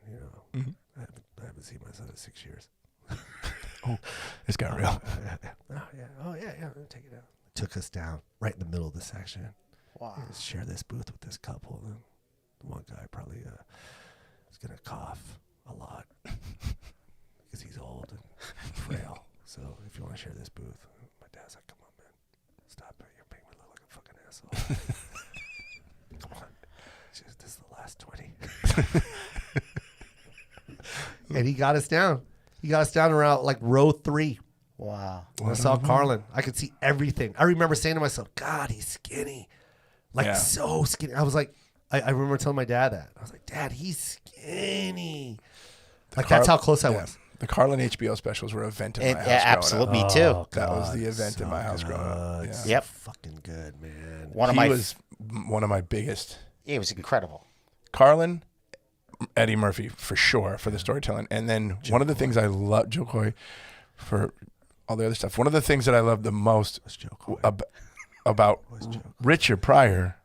I haven't seen my son in 6 years." This got real. Oh yeah. Take it out. Took us down right in the middle of the section. Wow. Let's share this booth with this couple. And the one guy probably is gonna cough a lot because he's old and frail. So if you want to share this booth, my dad's like, "Come on, man, stop it. You're making me look like a fucking asshole. Come on, this is the last 20." And he got us down. He got us down around like row 3. Wow. When I saw Carlin, I could see everything. I remember saying to myself, God, he's skinny. Like, so skinny. I was like, I remember telling my dad that. I was like, Dad, he's skinny. Like, that's how close I was. The Carlin HBO specials were an event in my house. Yeah, absolutely. Me too. Oh, That was God, the event so in my house growing up. good. Yeah. Yep. Fucking good, man. He was one of my biggest. It was incredible. Carlin, Eddie Murphy for sure for the storytelling, and then one of the things I love Jo Koy for all the other stuff. One of the things that I love the most about Richard Pryor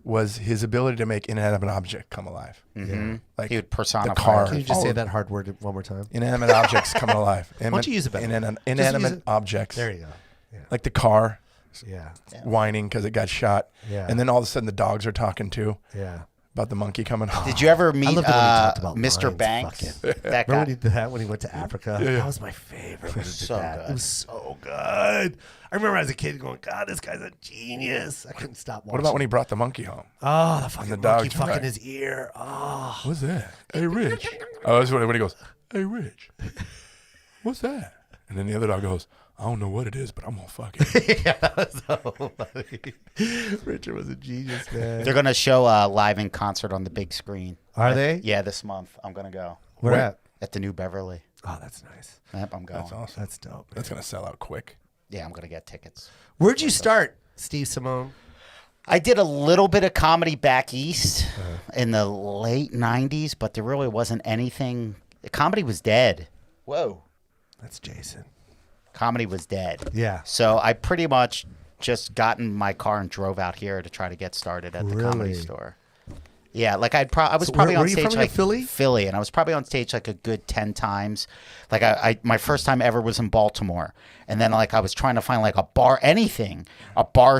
was his ability to make inanimate object come alive. Mm-hmm. Like He would personify. the car. Can you just say that hard word one more time? Inanimate objects coming alive. Why don't you use it better? Inanimate objects. There you go. Yeah. Like the car Yeah. whining because it got shot. Yeah. And then all of a sudden the dogs are talking too Yeah. about the monkey coming home. Did you ever meet loved it when he talked about Mr. lines, Banks? fucking- That Remember guy. when he did that when he went to Africa? Yeah. That was my favorite when he did So that. good. It was so good. I remember as a kid going, God, this guy's a genius. I couldn't stop watching. What about when he brought the monkey home? Oh, the fucking the monkey dogs, fucking right. his ear. Oh. What's that? Hey, Rich. Oh, that's when he goes, hey, Rich. What's that? And then the other dog goes, I don't know what it is, but I'm going to fuck it. Yeah, that was so funny. Richard was a genius, man. They're going to show live in concert on the big screen. Are they? Yeah, this month. I'm going to go. Where at? At the New Beverly. Oh, that's nice. Yep, I'm going. That's awesome. That's dope. That's going to sell out quick. Yeah, I'm going to get tickets. Where'd you start, Steve Simeone? I did a little bit of comedy back east in the late 90s, but there really wasn't anything. Comedy was dead. Whoa. That's Jason. Comedy was dead. Yeah. So I pretty much just got in my car and drove out here to try to get started at the comedy Really? store. Yeah, like I was So probably where on are you stage from, like Philly? Philly, and I was probably on stage like a good 10 times. Like I my first time ever was in Baltimore, and then like I was trying to find like a bar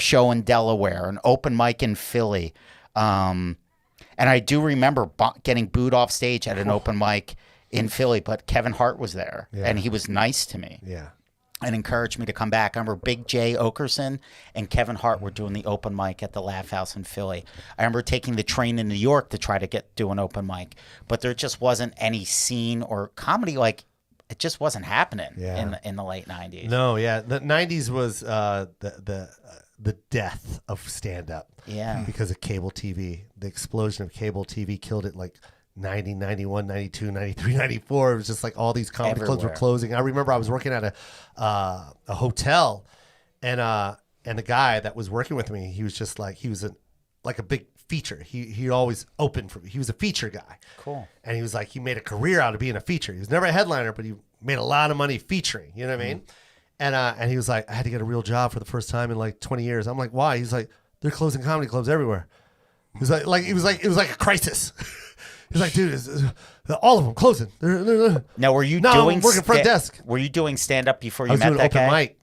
show in Delaware, an open mic in Philly, and I do remember getting booed off stage at an open mic in Philly, but Kevin Hart was there, and he was nice to me. Yeah. And encouraged me to come back. I remember Big Jay Okerson and Kevin Hart were doing the open mic at the Laugh House in Philly. I remember taking the train in New York to try to do an open mic, but there just wasn't any scene or comedy. Like it just wasn't happening in the late 90s. No, yeah. The 90s was the death of stand-up. Yeah. Because of cable TV. The explosion of cable TV killed it like 90, 91, 92, 93, 94. It was just like all these comedy clubs were Everywhere. closing. I remember I was working at a hotel, and the guy that was working with me, he was just like, he was like a big feature. He always opened for me. He was a feature guy. Cool. And he was like, he made a career out of being a feature. He was never a headliner, but he made a lot of money featuring. You know what I mean? And he was like, I had to get a real job for the first time in like 20 years. I'm like, why? He's like, they're closing comedy clubs everywhere. He was like, it was like a crisis. He's like, dude, all of them closing. Now, were you No, doing I'm working front desk. Were you doing stand up before I you was met doing that open guy? mic.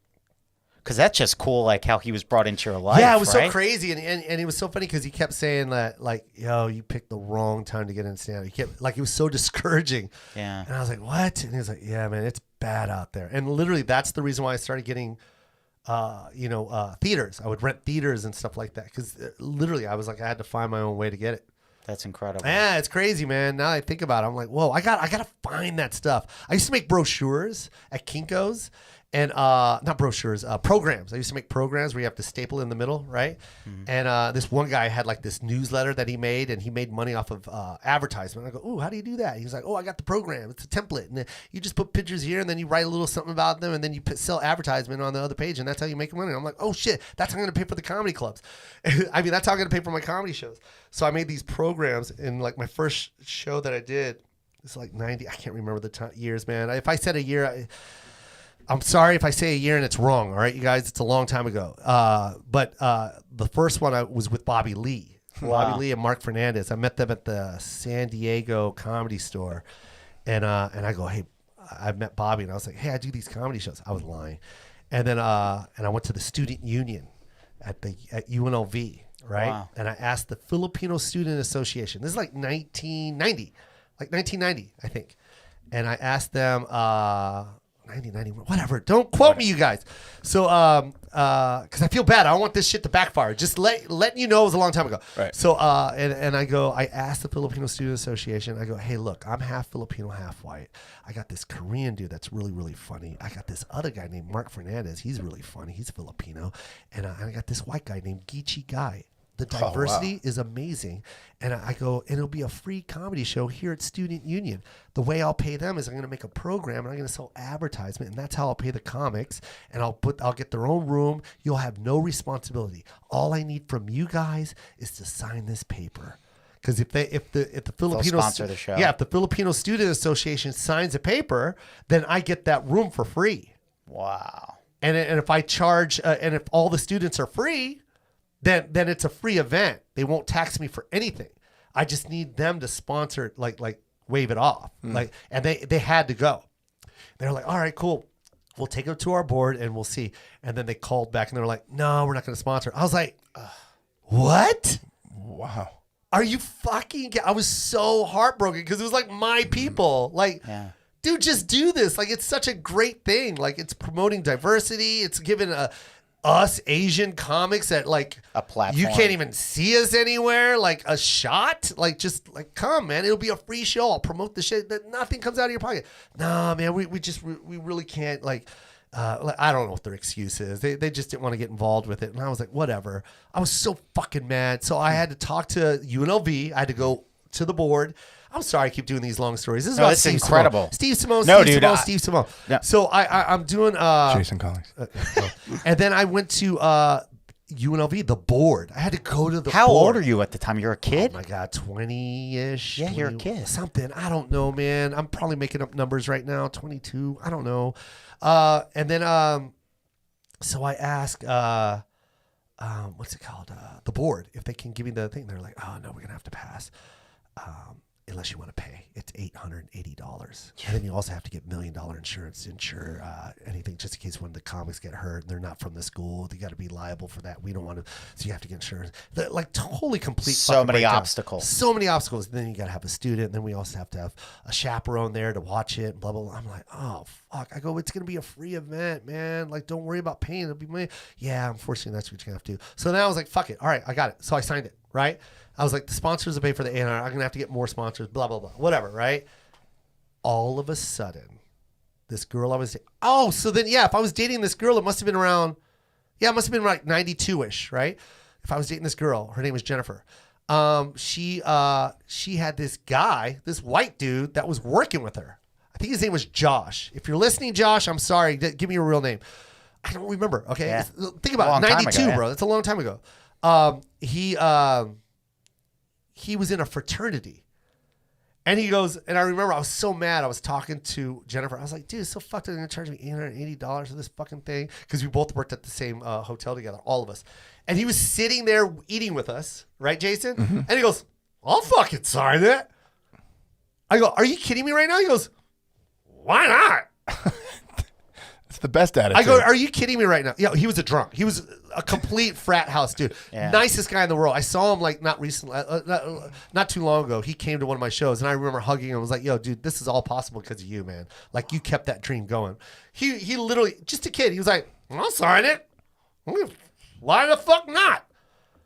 Because that's just cool, like how he was brought into your life. Yeah, it was right? so crazy, and it was so funny because he kept saying that, like, yo, you picked the wrong time to get in stand-up. He kept, like, it was so discouraging. Yeah. And I was like, what? And he was like, yeah, man, it's bad out there. And literally, that's the reason why I started getting, theaters. I would rent theaters and stuff like that because literally, I was like, I had to find my own way to get it. That's incredible. Yeah, it's crazy, man. Now that I think about it, I'm like, whoa, I gotta find that stuff. I used to make brochures at Kinko's, and not brochures, programs. I used to make programs where you have to staple in the middle, right? And this one guy had like this newsletter that he made, and he made money off of advertisement. I go, ooh, how do you do that? He was like, oh, I got the program. It's a template, and then you just put pictures here, and then you write a little something about them, and then you sell advertisement on the other page, and that's how you make money. I'm like, oh shit, that's how I'm gonna pay for the comedy clubs. I mean, that's how I'm gonna pay for my comedy shows. So I made these programs, and like my first show that I did, it's like 90. I can't remember the years, man. If I said a year, I'm sorry if I say a year and it's wrong. All right, you guys, it's a long time ago. But the first one I was with Bobby Lee. Wow. Bobby Lee and Mark Fernandez. I met them at the San Diego Comedy Store, and I go, hey, I met Bobby and I was like, hey, I do these comedy shows. I was lying. And then and I went to the student union at UNLV, right? Wow. And I asked the Filipino Student Association. This is like 1990, I think. And I asked them, 90, whatever. Don't quote me, you guys. So, because I feel bad. I don't want this shit to backfire. Just letting you know it was a long time ago. Right. So, and I asked the Filipino Student Association, I go, hey, look, I'm half Filipino, half white. I got this Korean dude that's really, really funny. I got this other guy named Mark Fernandez. He's really funny. He's Filipino. And I got this white guy named Gichi Guy. The diversity is amazing. And I go, and it'll be a free comedy show here at Student Union. The way I'll pay them is I'm going to make a program and I'm going to sell advertisement. And that's how I'll pay the comics. And I'll get their own room. You'll have no responsibility. All I need from you guys is to sign this paper. Because if the Filipino sponsor the show. Yeah, if the Filipino Student Association signs a paper, then I get that room for free. Wow. And if I charge, and if all the students are free, then it's a free event. They won't tax me for anything. I just need them to sponsor it, like waive it off. And they had to go. They're like, all right, cool. We'll take it to our board and we'll see. And then they called back and they were like, no, we're not going to sponsor. I was like, what? Wow. Are you fucking? I was so heartbroken because it was like my people. Like, dude, just do this. Like, it's such a great thing. Like, it's promoting diversity. It's giving us Asian comics that like a platform. You can't even see us anywhere, like a shot. Like, just like, come, man, it'll be a free show. I'll promote the shit that nothing comes out of your pocket. No, man, we really can't, like I don't know what their excuse is. They just didn't want to get involved with it. And I was like, whatever. I was so fucking mad. So I had to talk to UNLV. I had to go to the board. I'm sorry I keep doing these long stories. This is about it's Steve incredible. Simeone. Steve Simeone, No, Steve dude, Simeone, Steve Simeone. Yeah. So I'm doing Jason Collings. and then I went to UNLV, the board. I had to go to the How board. old are you at the time? You're a kid? Oh my God, 20-ish. Yeah, you're a 20 kid. Something. I don't know, man. I'm probably making up numbers right now. 22. I don't know. And then so I asked what's it called? The board, if they can give me the thing. They're like, oh no, we're gonna have to pass. Unless you want to pay. It's $880. And then you also have to get $1 million insurance to insure anything just in case one of the comics get hurt and they're not from the school. They got to be liable for that. We don't want to. So you have to get insurance. Like totally complete. So many breakdown. obstacles. So many obstacles. And then you got to have a student. And then we also have to have a chaperone there to watch it. And blah, blah, blah. I'm like, oh, fuck. I go, it's going to be a free event, man. Like, don't worry about paying. It'll be money. Yeah, unfortunately, that's what you're going to have to do. So then I was like, fuck it. All right, I got it. So I signed it, right? I was like, the sponsors will pay for the A&R. I'm going to have to get more sponsors, blah, blah, blah, whatever, right? All of a sudden, this girl I was, so then, yeah, if I was dating this girl, it must have been around, it must have been like 92-ish, right? If I was dating this girl, her name was Jennifer. She had this guy, this white dude that was working with her. I think his name was Josh. If you're listening, Josh, I'm sorry. Give me your real name. I don't remember, okay? Yeah. Think about it, 92, bro. That's a long time ago. He was in a fraternity. And he goes, and I remember I was so mad. I was talking to Jennifer. I was like, dude, it's so fucked up. They're going to charge me $880 for this fucking thing. Because we both worked at the same hotel together, all of us. And he was sitting there eating with us. Right, Jason? Mm-hmm. And he goes, I'll fucking sign it. I go, are you kidding me right now? He goes, why not? It's the best attitude. I go, are you kidding me right now? Yeah, he was a drunk. He was a complete frat house dude. Yeah. Nicest guy in the world. I saw him like not recently, not too long ago. He came to one of my shows and I remember hugging him. I was like, yo, dude, this is all possible because of you, man. Like you kept that dream going. He literally, just a kid. He was like, I'll sign it. Why the fuck not?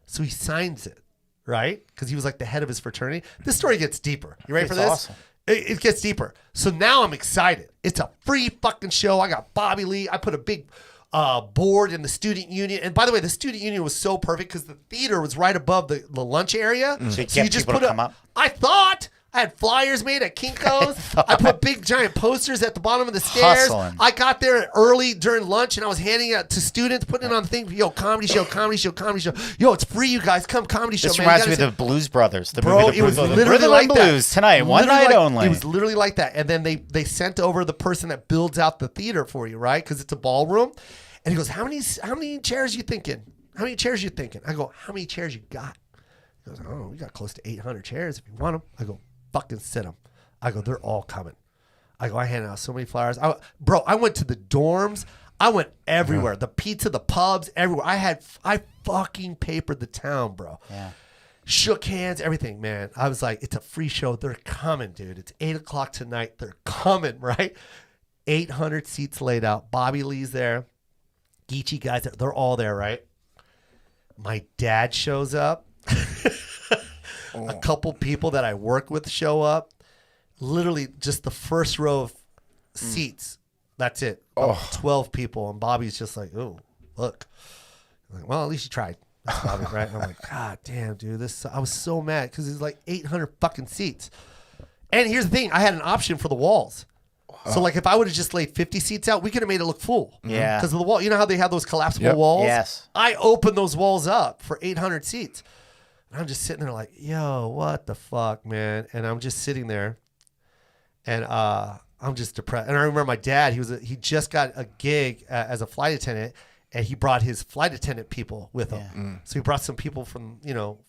So he signs it, right? Because he was like the head of his fraternity. This story gets deeper. You ready for this? Awesome. It gets deeper. So now I'm excited. It's a free fucking show. I got Bobby Lee. I put a big board in the student union. And by the way, the student union was so perfect because the theater was right above the lunch area. So you just put up. I thought I had flyers made at Kinko's. I put big giant posters at the bottom of the stairs. Hustling. I got there early during lunch and I was handing it out to students, putting it on the thing. Yo, comedy show, comedy show, comedy show. Yo, it's free, you guys. Come, comedy show. This man. reminds me of the Blues Brothers. The Bro, movie, it was literally Rhythm like and that. Blues tonight, one Literally night like, only. It was literally like that. And then they sent over the person that builds out the theater for you, right? Because it's a ballroom. And he goes, how many chairs you thinking? How many chairs you thinking? I go, how many chairs you got? He goes, we got close to 800 chairs if you want them. I go, fucking sit them. I go, they're all coming. I handed out so many flyers. I went to the dorms. I went everywhere. The pizza, the pubs, everywhere. I fucking papered the town, bro. Yeah. Shook hands, everything, man. I was like, it's a free show. They're coming, dude. It's 8:00 tonight. They're coming, right? 800 seats laid out. Bobby Lee's there. Geechee guys, they're all there, right? My dad shows up. A couple people that I work with show up. Literally just the first row of seats. That's it. 12 people. And Bobby's just like, oh, look. I'm like, well, at least you tried. That's Bobby, right? And I'm like, God damn, dude. I was so mad because it's like 800 fucking seats. And here's the thing. I had an option for the walls. So, like, if I would have just laid 50 seats out, we could have made it look full. Yeah. Because of the wall. You know how they have those collapsible walls? Yes. I opened those walls up for 800 seats. And I'm just sitting there like, yo, what the fuck, man? And I'm just sitting there. And I'm just depressed. And I remember my dad, he just got a gig as a flight attendant. And he brought his flight attendant people with him. So he brought some people from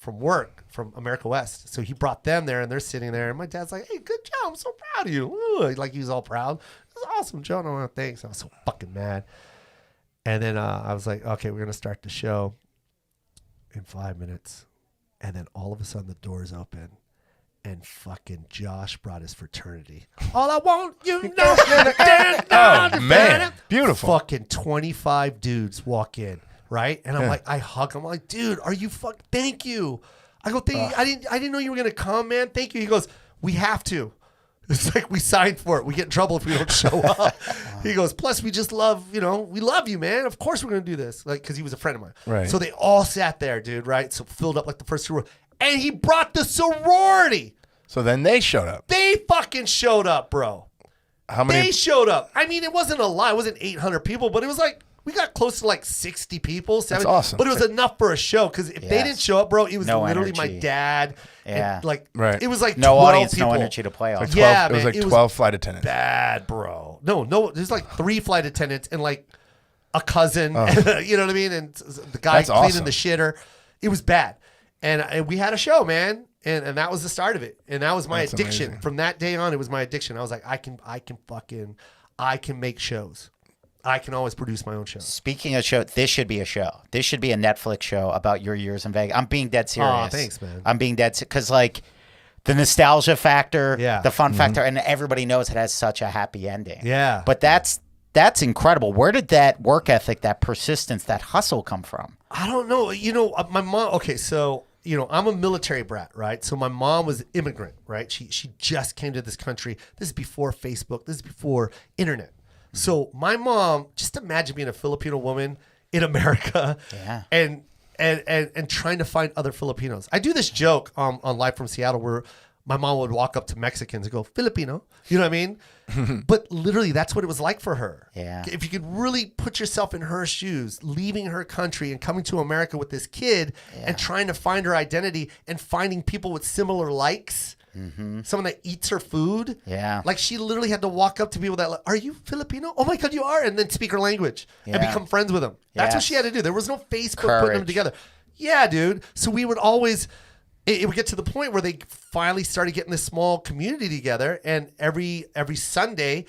work, from America West. So he brought them there, and they're sitting there. And my dad's like, hey, good job. I'm so proud of you. Ooh. Like, he was all proud. It was awesome, Joe. And I'm like, thanks. I was so fucking mad. And then I was like, okay, we're going to start the show in 5 minutes. And then all of a sudden, the doors open. And fucking Josh brought his fraternity. All I want, you know. Oh, man. Beautiful. Fucking 25 dudes walk in, right? And I'm like, I hug him. I'm like, dude, are you thank you. I go, thank you. I didn't know you were going to come, man. Thank you. He goes, we have to. It's like we signed for it. We get in trouble if we don't show up. He goes, plus we just love, we love you, man. Of course we're going to do this. Like, because he was a friend of mine. Right. So they all sat there, dude, right? So filled up like the first 2 rows. And he brought the sorority. So then they showed up. They fucking showed up, bro. How many? They showed up. I mean, it wasn't a lot. It wasn't 800 people, but it was like, we got close to like 60 people. 70. That's awesome. But it was enough for a show because if they didn't show up, bro, it was No literally my energy. dad. Yeah. And like, Right. it was like No 12 audience, people. no energy to play off. Like 12, Yeah, it was man, like 12 flight attendants. Bad, bro. No, there's like 3 flight attendants and like a cousin, you know what I mean? And the guy That's cleaning awesome. the shitter. It was bad. And we had a show, man. And that was the start of it. And that was my That's addiction. amazing. From that day on, it was my addiction. I was like, I can make shows. I can always produce my own shows. Speaking of show, this should be a show. This should be a Netflix show about your years in Vegas. I'm being dead serious. Aw, thanks, man. I'm being dead because like the nostalgia factor, Yeah. the fun factor, and everybody knows it has such a happy ending. Yeah. But that's incredible. Where did that work ethic, that persistence, that hustle come from? I don't know. My mom, okay, so, I'm a military brat, right? So my mom was immigrant, right? She just came to this country. This is before Facebook. This is before internet. So my mom, just imagine being a Filipino woman in America and trying to find other Filipinos. I do this joke on Live from Seattle where my mom would walk up to Mexicans and go, Filipino. You know what I mean? But literally, that's what it was like for her. Yeah. If you could really put yourself in her shoes, leaving her country and coming to America with this kid and trying to find her identity and finding people with similar likes. Someone that eats her food. Yeah. Like she literally had to walk up to people that, like, are you Filipino? Oh my God, you are. And then speak her language and Yeah. become friends with them. That's what Yes. she had to do. There was no Facebook putting them Courage. together. Yeah, dude. So we would always, it would get to the point where they finally started getting this small community together. And every Sunday,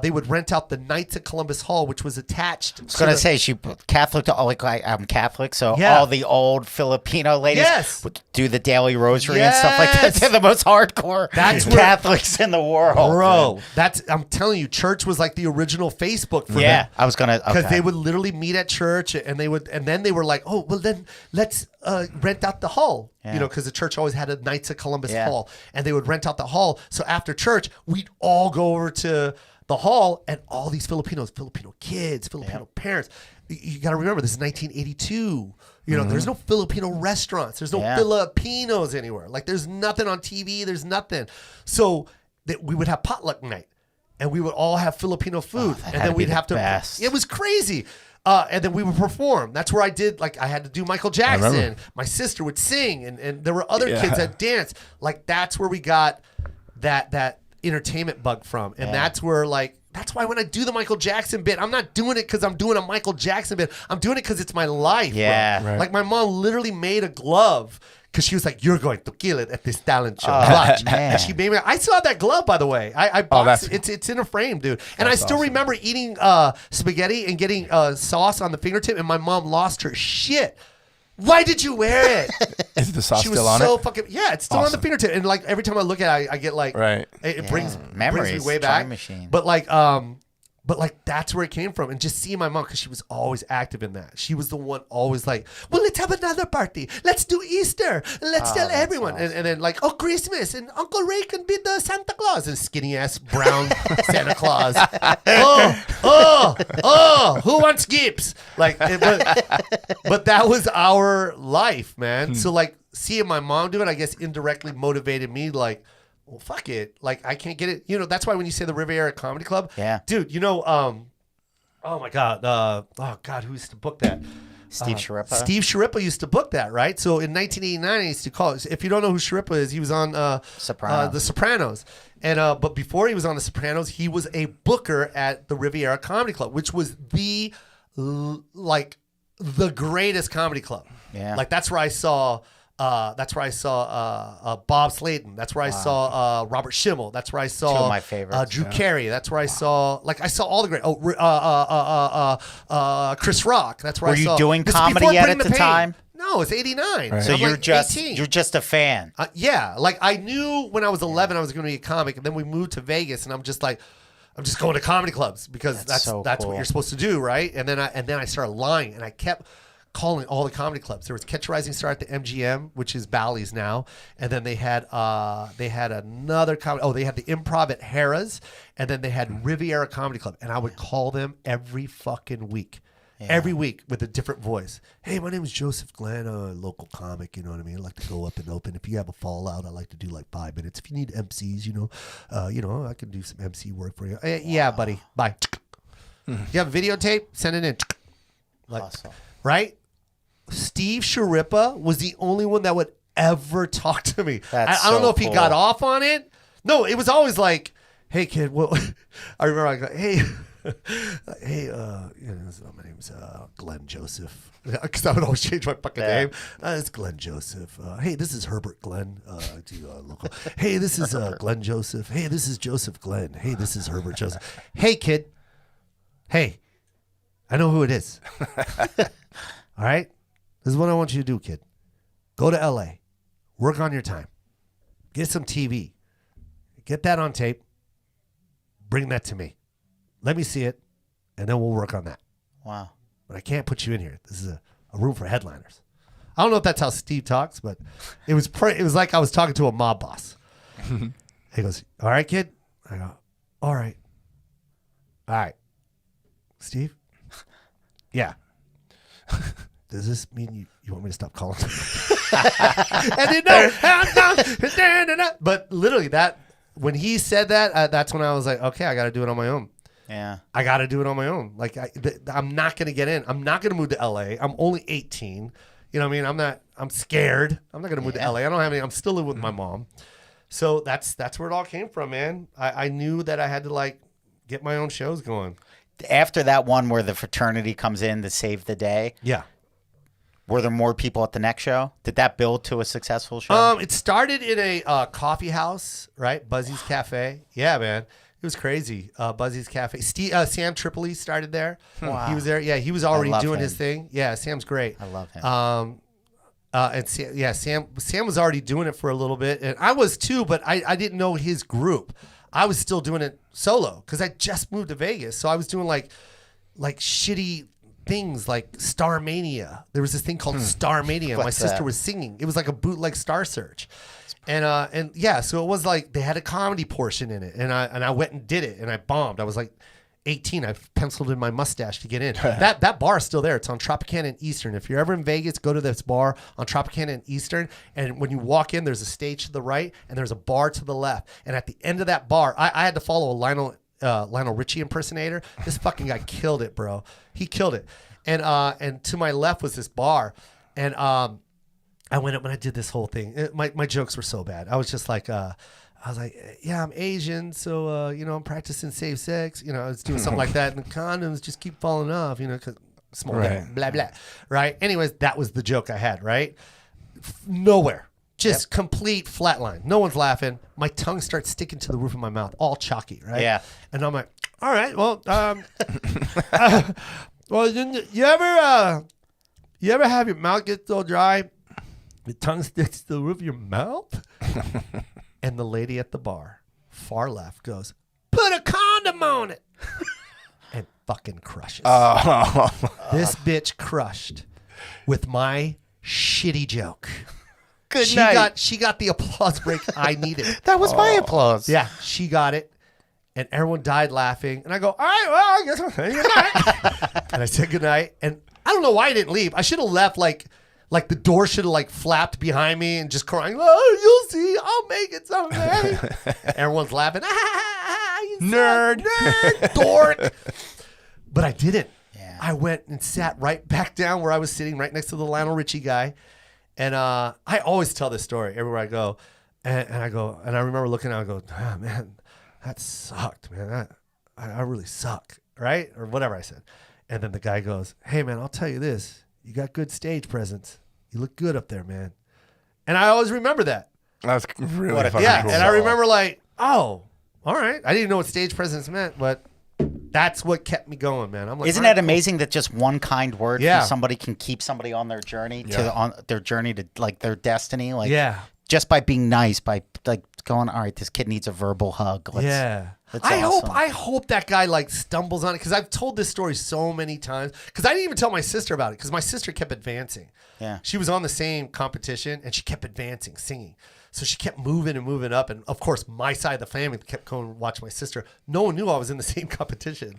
they would rent out the Knights of Columbus Hall, which was attached. I was going to say, she Catholic, I'm Catholic, so Yeah. all the old Filipino ladies Yes. would do the daily rosary and stuff like that. Yes. They're the most hardcore That's where- Catholics in the world. Bro, I'm telling you, church was like the original Facebook for Yeah, them. I was going to, Because okay. they would literally meet at church, and then they were like, "Oh, well, then let's rent out the hall." Yeah. Because the church always had a Knights of Columbus Yeah. hall, and they would rent out the hall. So after church, we'd all go over to the hall, and all these Filipino kids, Filipino parents. You got to remember, this is 1982. There's no Filipino restaurants. There's no Yeah. Filipinos anywhere. Like, there's nothing on TV. There's nothing. So we would have potluck night. And we would all have Filipino food, that and had then to be we'd the have to. best. It was crazy, and then we would perform. That's where I had to do Michael Jackson. remember. My sister would sing, and there were other Yeah. kids that danced. Like, that's where we got that entertainment bug from, and that's where that's why when I do the Michael Jackson bit, I'm not doing it because I'm doing a Michael Jackson bit. I'm doing it because it's my life. Yeah. bro. Right. Like, my mom literally made a glove Because she was like, "You're going to kill it at this talent show." Watch. man. And she made me. I still have that glove, by the way. I boxed it. It's in a frame, dude. And I still remember eating spaghetti and getting sauce on the fingertip, and my mom lost her shit. Why did you wear it? Is the sauce She was still on so it? fucking it's still on the fingertip, and like every time I look at it, I get like it brings Memories, me way time back. machine. But like that's where it came from, and just seeing my mom because she was always active in that. She was the one always like, well, let's have another party. Let's do Easter. Let's tell everyone, awesome. and then like Christmas, and Uncle Ray can be the Santa Claus, and skinny ass brown Santa Claus. Who wants gifts? Like, but that was our life, man. So like seeing my mom do it, I guess indirectly motivated me. Like, well, fuck it. Like, I can't get it. You know, that's why when you say the Riviera Comedy Club, dude, you know, oh my God, who used to book that? Steve Sharippa. Steve Sharippa used to book that, right? So in 1989, I used to call it. If you don't know who Sharippa is, he was on The Sopranos. And but before he was on The Sopranos, he was a booker at the Riviera Comedy Club, which was the greatest comedy club. Yeah. Like that's where I saw Bob Slayton. That's where I saw Robert Schimmel. That's where I saw Two of my favorites. Drew Carey. That's where I saw all the great. Chris Rock. That's where Were I saw. you doing this is comedy before yet Bring at the Pain. time? No, it's 89. Right. So I'm you're like just 18. you're just a fan. Yeah, like I knew when I was 11 I was going to be a comic, and then we moved to Vegas, and I'm just going to comedy clubs because that's so what cool. you're supposed to do, right? And then I started lying, and I kept calling all the comedy clubs. There was Catch a Rising Star at the MGM, which is Bally's now, and then they had another comedy. Oh, they had the Improv at Harrah's, and then they had Riviera Comedy Club, and I would call them every fucking week. Every week with a different voice. Hey, my name is Joseph Glenn, a local comic, you know what I mean? I like to go up and open. If you have a fallout, I like to do like 5 minutes. If you need MCs, I can do some MC work for you. Yeah, buddy. Bye. You have a videotape? Send it in. Like, Awesome. right? Steve Sharippa was the only one that would ever talk to me. I don't know if he got off on it. No, it was always like, hey, kid, well, I remember I go, hey, my name's Glenn Joseph, because I would always change my fucking name. It's Glenn Joseph. Hey, this is Herbert Glenn. Local. Hey, this is Glenn Joseph. Hey, this is Joseph Glenn. Hey, this is Herbert Joseph. Hey, kid. Hey, I know who it is. All right, this is what I want you to do, kid. Go to LA, work on your time, get some TV, get that on tape, bring that to me. Let me see it, and then we'll work on that. Wow. But I can't put you in here. This is a room for headliners. I don't know if that's how Steve talks, but it was like I was talking to a mob boss. He goes, all right, kid? I go, all right. All right. Steve? Yeah. Does this mean you want me to stop calling? And then, no. But literally when he said that, that's when I was like, okay, I got to do it on my own. Yeah. I got to do it on my own. Like I'm not going to get in. I'm not going to move to LA. I'm only 18. You know what I mean? I'm scared. I'm not going to move to LA. I don't have any. I'm still living with my mom. So that's where it all came from, man. I knew that I had to like get my own shows going. After that one where the fraternity comes in to save the day. Yeah. Were there more people at the next show? Did that build to a successful show? It started in a coffee house, right? Buzzy's Cafe. Yeah, man. It was crazy. Buzzy's Cafe. Sam Tripoli started there. Wow. He was there. Yeah, he was already love doing him. his thing. Yeah, Sam's great. I love him. Sam was already doing it for a little bit, and I was too, but I didn't know his group. I was still doing it solo because I just moved to Vegas, so I was doing like shitty things like Starmania. There was this thing called Starmania. My sister that? was singing. It was like a bootleg Star Search. And yeah, so it was like they had a comedy portion in it, and I went and did it, and I bombed. I was like 18. I penciled in my mustache to get in. That bar is still there. It's on Tropicana and Eastern. If you're ever in Vegas, go to this bar on Tropicana and Eastern. And when you walk in, there's a stage to the right, and there's a bar to the left. And at the end of that bar, I had to follow a Lionel Richie impersonator. This fucking guy killed it, bro. He killed it. And to my left was this bar, and I went up and I did this whole thing. My jokes were so bad. I was just like, yeah, I'm Asian, so I'm practicing safe sex. I was doing something like that, and the condoms just keep falling off. Cause small dick, blah blah. Right. Anyways, that was the joke I had. Right. nowhere. Just complete flatline. No one's laughing. My tongue starts sticking to the roof of my mouth, all chalky, right? Yeah. And I'm like, all right, well, well, you ever have your mouth get so dry, your tongue sticks to the roof of your mouth? And the lady at the bar, far left, goes, put a condom on it. And fucking crushes. This bitch crushed with my shitty joke. Good she night. She got the applause break I needed. That was my applause. Yeah, she got it. And everyone died laughing. And I go, all right, well, I guess I'll say good night. And I said good night. And I don't know why I didn't leave. I should have left like the door should have like flapped behind me and just crying, oh, you'll see, I'll make it someday. And everyone's laughing. You Nerd. Nerd, dork. But I didn't. Yeah. I went and sat right back down where I was sitting, right next to the Lionel Richie guy. And I always tell this story everywhere I go. And I go, and I remember looking at it, I go, oh, man, that sucked, man. I really suck, right? Or whatever I said. And then the guy goes, hey, man, I'll tell you this. You got good stage presence. You look good up there, man. And I always remember that. That's really What a- fucking Yeah, cool. and I remember like, oh, all right. I didn't know what stage presence meant, but that's what kept me going, man. I'm like, Isn't all right, that amazing that just one kind word Yeah. from somebody can keep somebody on their journey Yeah. on their journey to like their destiny? Like, Yeah. just by being nice, by like going, all right, this kid needs a verbal hug. Let's, Yeah. that's I awesome. hope that guy like stumbles on it because I've told this story so many times because I didn't even tell my sister about it because my sister kept advancing. Yeah. She was on the same competition and she kept advancing, singing. So she kept moving and moving up. And of course, my side of the family kept going to watch my sister. No one knew I was in the same competition.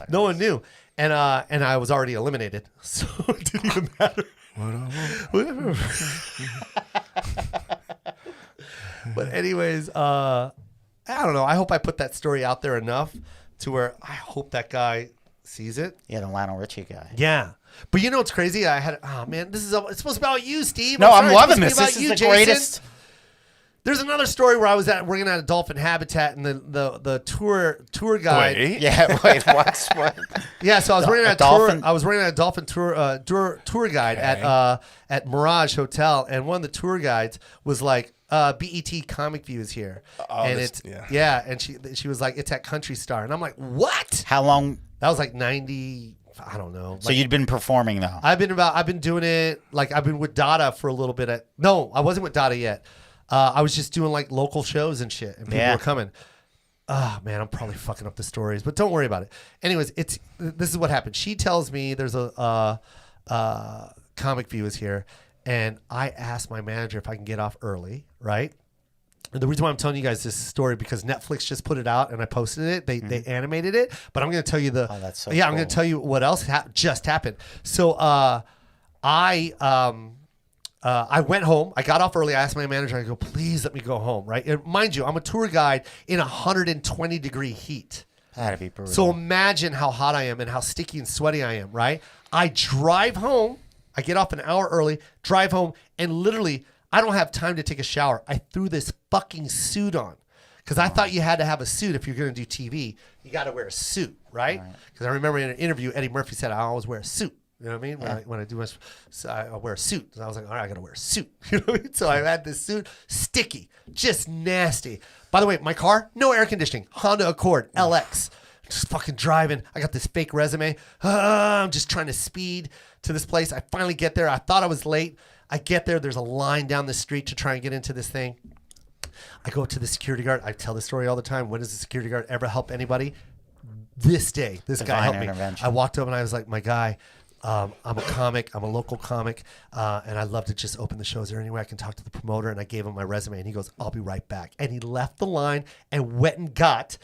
No one knew. And I was already eliminated. So it didn't even matter. Whatever. But anyways, I don't know. I hope I put that story out there enough to where I hope that guy sees it. Yeah, the Lionel Richie guy. Yeah. But you know what's crazy? Oh man, it's supposed to be about you, Steve. No, I'm sorry, it's loving supposed this. to be about This is you, the Jason. greatest. There's another story where I was working at a dolphin habitat and the tour guide. Wait. Yeah, wait, what? Yeah, so I was running A a tour. dolphin? I was running a dolphin tour guide at Mirage Hotel, and one of the tour guides was like, "BET Comic View is here," and and she was like, "It's at Country Star," and I'm like, "What?" How long? That was like 90. I don't know. So you'd been performing though? I've been doing it like I've been with Dada for a little bit. No, I wasn't with Dada yet. I was just doing like local shows and shit, and people were coming. Oh man, I'm probably fucking up the stories, but don't worry about it. Anyways, this is what happened. She tells me there's a Comic View is here, and I asked my manager if I can get off early, right? And the reason why I'm telling you guys this story because Netflix just put it out and I posted it. They animated it, but I'm going to tell you Oh, that's so I'm cool. going to tell you what else just happened. So I went home. I got off early. I asked my manager, I go, please let me go home, right? And mind you, I'm a tour guide in 120-degree heat. That'd be brutal. So imagine how hot I am and how sticky and sweaty I am, right? I drive home. I get off an hour early, drive home, and literally, I don't have time to take a shower. I threw this fucking suit on because I thought you had to have a suit if you're going to do TV. You got to wear a suit, right? Because I remember in an interview, Eddie Murphy said, I always wear a suit. You know what I mean? When I do my, so I wear a suit. So I was like, all right, I got to wear a suit. You know what I mean? So I had this suit, sticky, just nasty. By the way, my car, no air conditioning, Honda Accord, LX. Just fucking driving. I got this fake resume. I'm just trying to speed to this place. I finally get there. I thought I was late. I get there. There's a line down the street to try and get into this thing. I go up to the security guard. I tell the story all the time. When does the security guard ever help anybody? This day, this guy Divine helped me. intervention. I walked up and I was like, my guy, I'm a comic. I'm a local comic. And I'd love to just open the shows. Is there any way I can talk to the promoter? And I gave him my resume and he goes, I'll be right back. And he left the line and went and got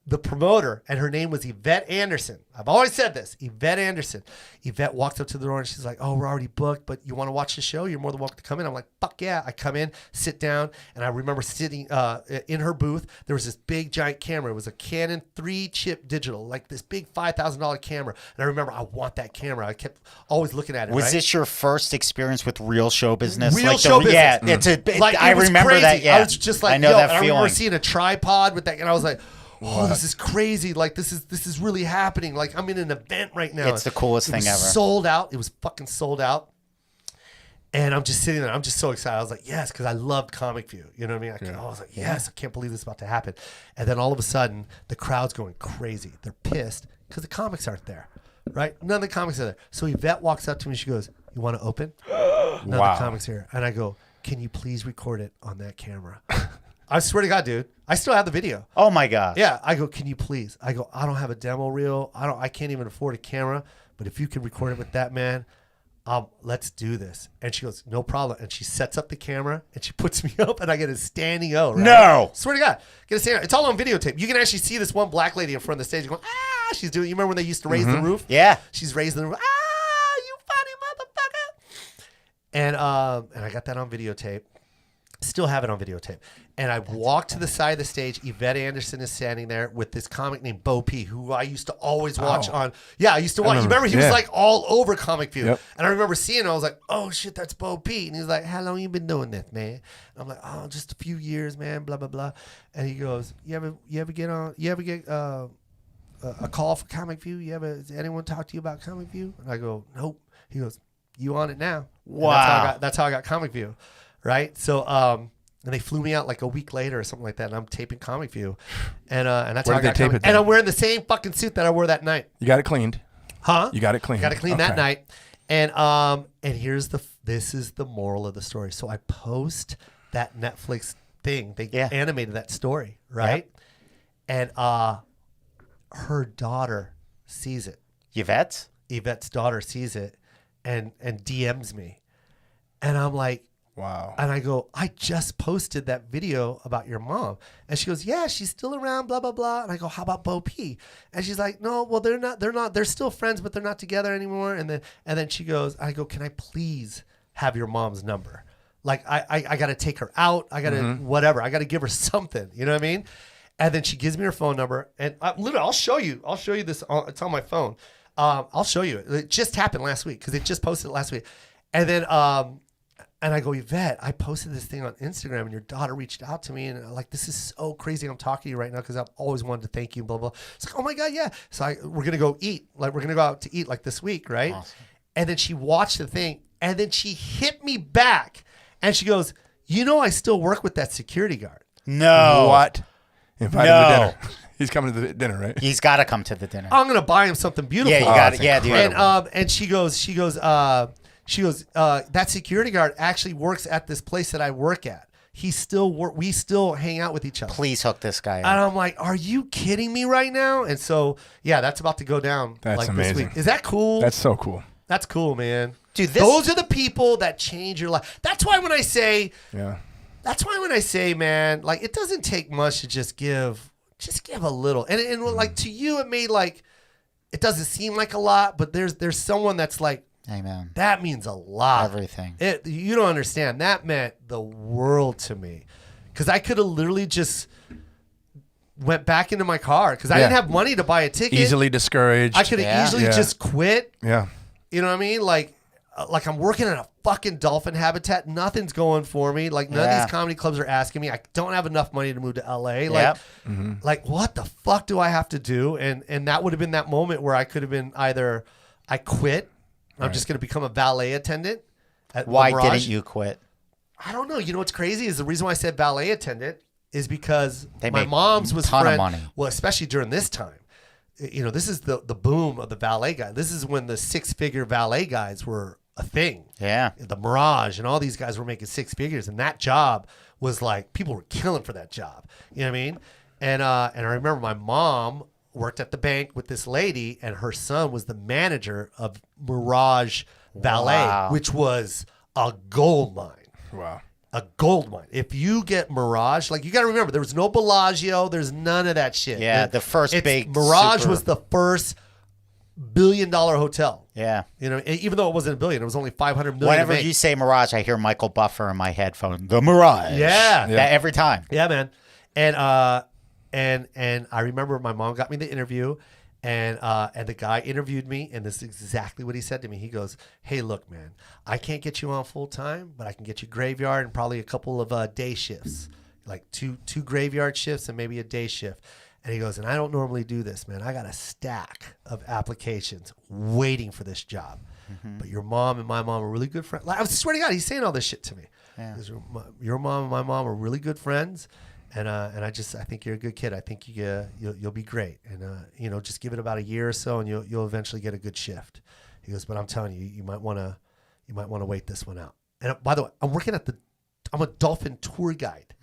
the promoter, and her name was Yvette Anderson. I've always said this, Yvette Anderson. Yvette walks up to the door and she's like, oh, we're already booked, but you want to watch the show? You're more than welcome to come in. I'm like, fuck yeah. I come in, sit down, and I remember sitting in her booth. There was this big giant camera. It was a Canon 3-chip digital, like this big $5,000 camera. And I remember, I want that camera. I kept always looking at it. Was right? this your first experience with real show business? Real like show Yeah, business. it's a. Like, I it was remember crazy. that. Yeah, I was just like, I know yo, that and I remember feeling. seeing a tripod with that, and I was like, oh, this is crazy. Like, this is really happening. Like, I'm in an event right now. It's the coolest It thing was ever. Sold out. It was fucking sold out. And I'm just sitting there. I'm just so excited. I was like, yes, because I loved Comic View. You know what I mean? I was like, yes, I can't believe this is about to happen. And then all of a sudden, the crowd's going crazy. They're pissed because the comics aren't there, right? None of the comics are there. So Yvette walks up to me. She goes, you want to open? None of the comics are here. And I go, can you please record it on that camera? I swear to God, dude. I still have the video. Oh, my gosh. Yeah. I go, can you please? I go, I don't have a demo reel. I can't even afford a camera. But if you can record it with that, man, let's do this. And she goes, no problem. And she sets up the camera and she puts me up and I get a standing O. Right? No. Swear to God. Get a standing O. It's all on videotape. You can actually see this one black lady in front of the stage going, she's doing, you remember when they used to raise the roof? Yeah. She's raising the roof. You funny motherfucker. And I got that on videotape. Still have it on videotape. And I walked to the side of the stage. Yvette Anderson is standing there with this comic named Bo P, who I used to always watch on. Yeah, I used to watch. You remember he was like all over Comic View. Yep. And I remember seeing him. I was like, oh shit, that's Bo P. And he's like, how long you been doing this, man? And I'm like, oh, just a few years, man, blah, blah, blah. And he goes, you ever get a call for Comic View? Does anyone talk to you about Comic View? And I go, nope. He goes, you on it now. Wow. That's how I got Comic View. Right. So, and they flew me out like a week later or something like that. And I'm taping Comic View. And that's Where how I did got they tape Comic. it And then? I'm wearing the same fucking suit that I wore that night. You got it cleaned. Huh? You got it cleaned. Got it cleaned that Okay. night. And this is the moral of the story. So I post that Netflix thing. They animated that story, right? And her daughter sees it. Yvette's daughter sees it and DMs me. And I'm like, wow. And I go, I just posted that video about your mom. And she goes, yeah, she's still around, blah, blah, blah. And I go, how about Bo P? And she's like, no, well, they're still friends, but they're not together anymore. And then she goes, I go, can I please have your mom's number? Like, I got to take her out. I got to whatever. I got to give her something. You know what I mean? And then she gives me her phone number. And I'll show you this. It's on my phone. I'll show you it. It just happened last week because it just posted it last week. And then, and I go, Yvette, I posted this thing on Instagram and your daughter reached out to me and I'm like, this is so crazy. I'm talking to you right now because I've always wanted to thank you, blah, blah. It's like, oh my God, yeah. So we're going to go eat. Like, we're going to go out to eat like this week, right? Awesome. And then she watched the thing and then she hit me back and she goes, you know, I still work with that security guard. No. What? Invite him to dinner. He's coming to the dinner, right? He's got to come to the dinner. I'm going to buy him something beautiful. Yeah, you got it. Yeah, dude. And she goes, that security guard actually works at this place that I work at. We still hang out with each other. Please hook this guy up. And I'm like, are you kidding me right now? And so, yeah, that's about to go down. That's amazing. This week. Is that cool? That's so cool. That's cool, man. Dude, those are the people that change your life. That's why when I say, man, like it doesn't take much to just give a little. And like to you, it doesn't seem like a lot, but there's someone that's like, amen. That means a lot. Everything. You don't understand. That meant the world to me. Because I could have literally just went back into my car. Because I didn't have money to buy a ticket. Easily discouraged. I could have easily just quit. Yeah. You know what I mean? Like I'm working in a fucking dolphin habitat. Nothing's going for me. Like none of these comedy clubs are asking me. I don't have enough money to move to LA. Like what the fuck do I have to do? And that would have been that moment where I could have been either I quit. I'm just going to become a valet attendant. Why didn't you quit? I don't know. You know what's crazy is the reason why I said valet attendant is because they my mom's was ton of money. Well, especially during this time. You know, this is the boom of the valet guy. This is when the 6-figure valet guys were a thing. Yeah. The Mirage and all these guys were making 6 figures. And that job was like, people were killing for that job. You know what I mean? And I remember my mom worked at the bank with this lady, and her son was the manager of Mirage Valet, which was a gold mine. Wow. A gold mine. If you get Mirage, like you got to remember, there was no Bellagio. There's none of that shit. Yeah, the first big Mirage was the first $1 billion hotel. Yeah. You know, even though it wasn't $1 billion, it was only 500 million. Whenever you say Mirage, I hear Michael Buffer in my headphone. The Mirage. Yeah. That every time. Yeah, man. And I remember my mom got me the interview, and the guy interviewed me, and this is exactly what he said to me. He goes, "Hey, look, man, I can't get you on full time, but I can get you graveyard and probably a couple of day shifts, like two graveyard shifts and maybe a day shift." And he goes, and I don't normally do this, man. I got a stack of applications waiting for this job. But your mom and my mom are really good friends. Like, I swear to God, he's saying all this shit to me. Yeah. Your mom and my mom are really good friends. And I think you're a good kid. I think you'll be great. And, just give it about a year or so and you'll eventually get a good shift. He goes, but I'm telling you, you might want to wait this one out. And by the way, I'm a dolphin tour guide,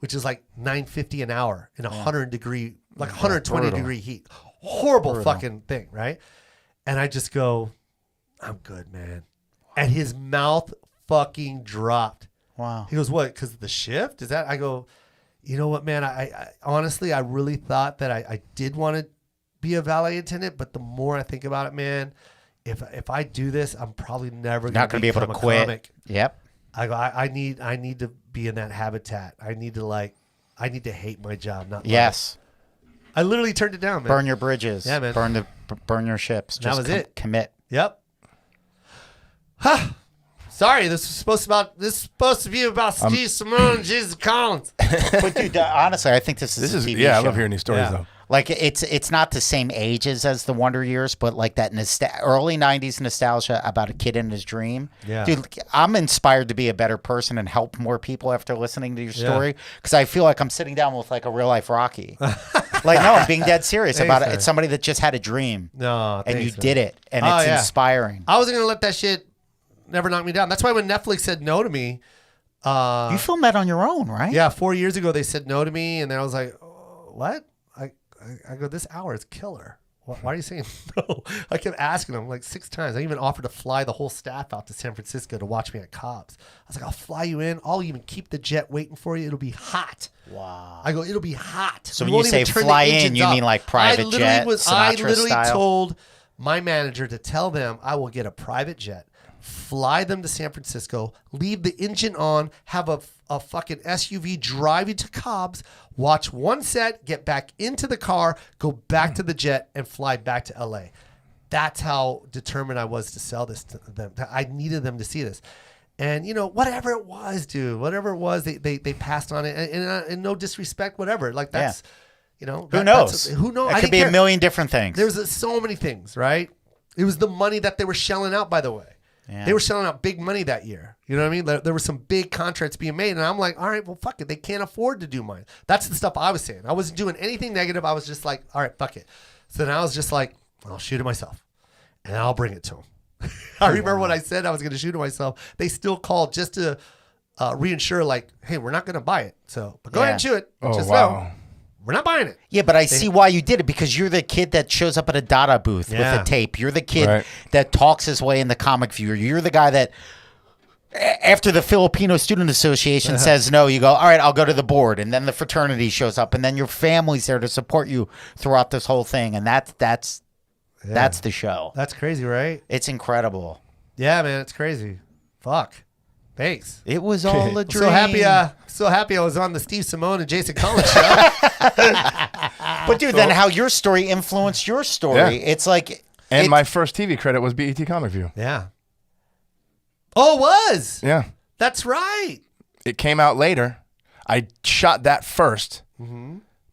which is like $9.50 an hour in 120 degree heat. Horrible fucking thing, right? And I just go, I'm good, man. And his mouth fucking dropped. Wow. He goes, what? Because of the shift? Is that? I go, you know what, man? I honestly, I really thought that I did want to be a valet attendant, but the more I think about it, man, if I do this, I'm probably never Not going to be able to quit. Comic. Yep. I go, I need to be in that habitat. I need to hate my job, not love Yes. it. I literally turned it down, man. Burn your bridges. Yeah, man. Burn your ships. That was it. Commit. Yep. Huh. Sorry, this is supposed to be about Steve Simeone and Jesus Collins. But dude, honestly, I think this is a TV show. I love hearing these stories though. Like it's not the same ages as the Wonder Years, but like that early '90s nostalgia about a kid in his dream. Yeah. Dude, I'm inspired to be a better person and help more people after listening to your story because I feel like I'm sitting down with like a real life Rocky. Like no, I'm being dead serious about it. man. It's somebody that just had a dream. No, and you thanks, did man. it, and it's inspiring. I wasn't gonna let that shit never knock me down. That's why when Netflix said no to me, You filmed that on your own, right? yeah, 4 years ago they said no to me, and then I was like, oh, what? I go, this hour is killer. Why are you saying no? I kept asking them like 6 times. I even offered to fly the whole staff out to San Francisco to watch me at Cobb's. I was like, I'll fly you in. I'll even keep the jet waiting for you. It'll be hot. Wow. I go, it'll be hot. So We when you won't even say turn the fly in, engines you up. mean like private jet, I Sinatra literally style? told my manager to tell them I will get a private jet, fly them to San Francisco, leave the engine on, have a fucking SUV drive you to Cobb's, watch one set, get back into the car, go back to the jet, and fly back to LA. That's how determined I was to sell this to them. I needed them to see this. And, whatever it was, dude, whatever it was, they passed on it. And no disrespect, whatever. Like, that's, Who Who knows? knows? It I could didn't be care. a million different things. There's so many things, right? It was the money that they were shelling out, by the way. Yeah. They were selling out big money that year. You know what I mean? There were some big contracts being made. And I'm like, all right, well, fuck it. They can't afford to do mine. That's the stuff I was saying. I wasn't doing anything negative. I was just like, all right, fuck it. So then I was just like, I'll shoot it myself. And I'll bring it to them. I remember when I said I was going to shoot it myself. They still called just to reinsure, like, hey, we're not going to buy it. But go ahead and shoot it. Oh, Just wow. know, we're not buying it. Yeah, but I see why you did it because you're the kid that shows up at a Dada booth with Yeah. a tape. You're the kid Right. that talks his way in the comic viewer. You're the guy that after the Filipino Student Association says no, you go, all right, I'll go to the board. And then the fraternity shows up and then your family's there to support you throughout this whole thing. And that's the show. That's crazy, right? It's incredible. Yeah, man, it's crazy. Fuck. Thanks. It was all a dream. So happy I was on the Steve Simeone and Jason Collins show. But dude, then how your story influenced your story. Yeah. It's like And my first TV credit was BET Comic View. Yeah. Oh, it was. Yeah. That's right. It came out later. I shot that first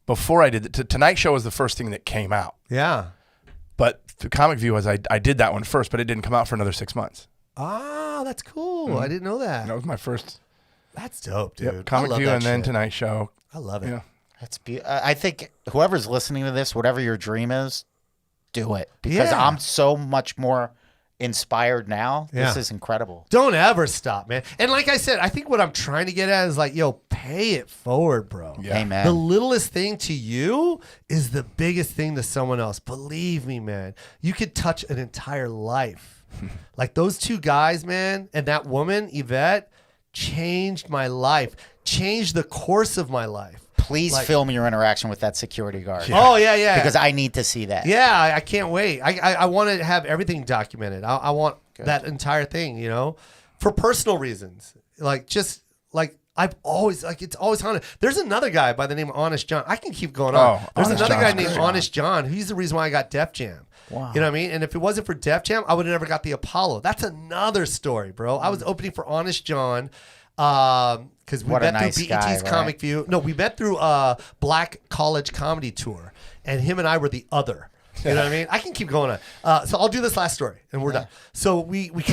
before I did it. Tonight Show was the first thing that came out. Yeah. But the Comic View was I did that one first, but it didn't come out for another 6 months. Ah, that's cool. I didn't know that. That was my first That's dope, dude. yep, Comic I love View that and then shit. Tonight Show. I love it. Yeah. I think whoever's listening to this, whatever your dream is, do it because Yeah. I'm so much more inspired now. Yeah. This is incredible. Don't ever stop, man. And like I said, I think what I'm trying to get at is like, yo, pay it forward, bro. Yeah. Amen. The littlest thing to you is the biggest thing to someone else. Believe me, man. You could touch an entire life. Like those two guys, man, and that woman, Yvette, changed my life, changed the course of my life. Please Like- film your interaction with that security guard. Oh, yeah. Because I need to see that. Yeah, I can't wait. I want to have everything documented. I want that entire thing, for personal reasons. Like, just like I've always, like, it's always haunted. There's another guy by the name of Honest John. I can keep going on. Oh, There's Honest another guy John's named great. Honest John. He's the reason why I got Def Jam. Wow. You know what I mean? And if it wasn't for Def Jam, I would have never got the Apollo. That's another story, bro. I was opening for Honest John. Because we What a met nice through guy, BET's right? Comic View. No, we met through Black College Comedy Tour, and him and I were the other. You know what I mean? I can keep going on. So I'll do this last story, and we're done. So we both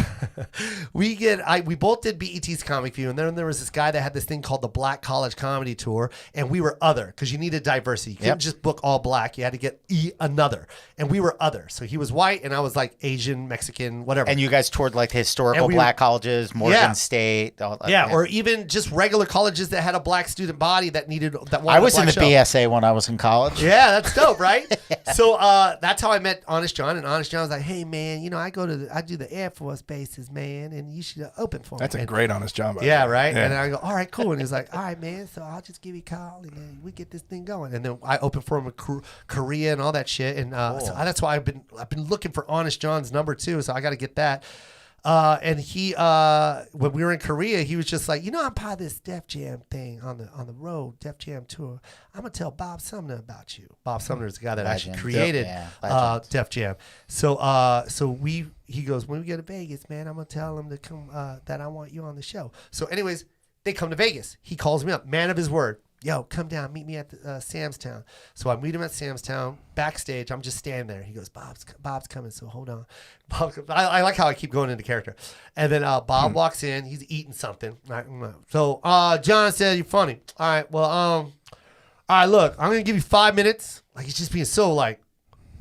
did BET's Comic View, and then there was this guy that had this thing called the Black College Comedy Tour, and we were other because you needed diversity. You couldn't just book all black; you had to get another, and we were other. So he was white, and I was like Asian, Mexican, whatever. And you guys toured like historical And we black colleges, Morgan Yeah. State. All that. yeah, or even just regular colleges that had a black student body that wanted I was a in the black show. BSA when I was in college. Yeah, that's dope, right? So that's how I met Honest John, and Honest John was like, "Hey, man, you know, I do the Air Force bases, man, and you should open for me." That's a And- great honest job. Yeah, right. Yeah. And I go, "All right, cool." And he's like, "All right, man, so I'll just give you a call, and then we get this thing going." And then I opened for him in Korea and all that shit, and so that's why I've been looking for Honest John's number too. So I got to get that. And he, when we were in Korea, he was just like, I'm part of this Def Jam thing on the road, Def Jam tour. I'm gonna tell Bob Sumner about you. Bob Sumner is the guy that actually Legend. created Yeah, legend. Def Jam. So, he goes, when we get to Vegas, man, I'm gonna tell him to come, that I want you on the show. So, anyways, they come to Vegas. He calls me up, man of his word. Yo, come down, meet me at the, Sam's Town. So I meet him at Sam's Town backstage. I'm just standing there. He goes, Bob's coming, so hold on. I like how I keep going into character. And then Bob walks in. He's eating something. So John said, "You're funny." All right, well, all right, look, I'm gonna give you 5 minutes. Like, he's just being so like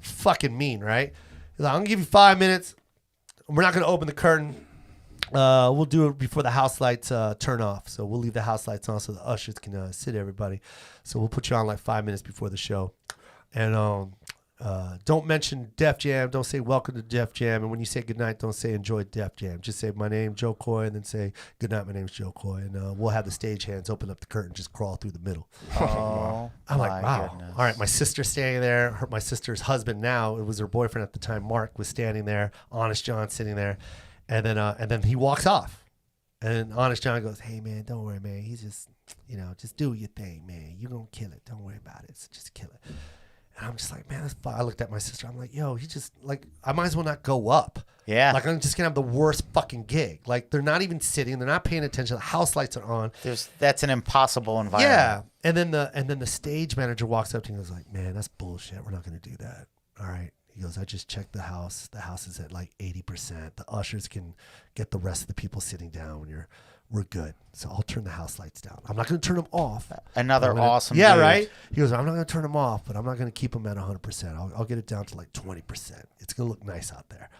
fucking mean, right? He's like, "I'm gonna give you 5 minutes. We're not gonna open the curtain. We'll do it before the house lights turn off. So we'll leave the house lights on so the ushers can sit everybody. So we'll put you on like 5 minutes before the show. And don't mention Def Jam. Don't say welcome to Def Jam. And when you say goodnight, don't say enjoy Def Jam. Just say my name, Jo Koy, and then say goodnight, my name's Jo Koy. And we'll have the stagehands open up the curtain, just crawl through the middle." Oh, I'm like, my wow. goodness. All right, my sister's standing there. My sister's husband now, it was her boyfriend at the time, Mark, was standing there. Honest John sitting there. And then he walks off. And Honest John goes, "Hey, man, don't worry, man. He's just, just do your thing, man. You're going to kill it. Don't worry about it. So just kill it." And I'm just like, man, that's fine. I looked at my sister. I'm like, yo, he just, like, I might as well not go up. Yeah. Like, I'm just going to have the worst fucking gig. Like, they're not even sitting. They're not paying attention. The house lights are on. That's an impossible environment. Yeah. And then the stage manager walks up to me and goes like, "Man, that's bullshit. We're not going to do that. All right." He goes, "I just checked the house. The house is at like 80%. The ushers can get the rest of the people sitting down when we're good. So I'll turn the house lights down. I'm not going to turn them off." Another awesome Yeah, dude. right? He goes, "I'm not going to turn them off, but I'm not going to keep them at 100%. I'll get it down to like 20%. It's going to look nice out there."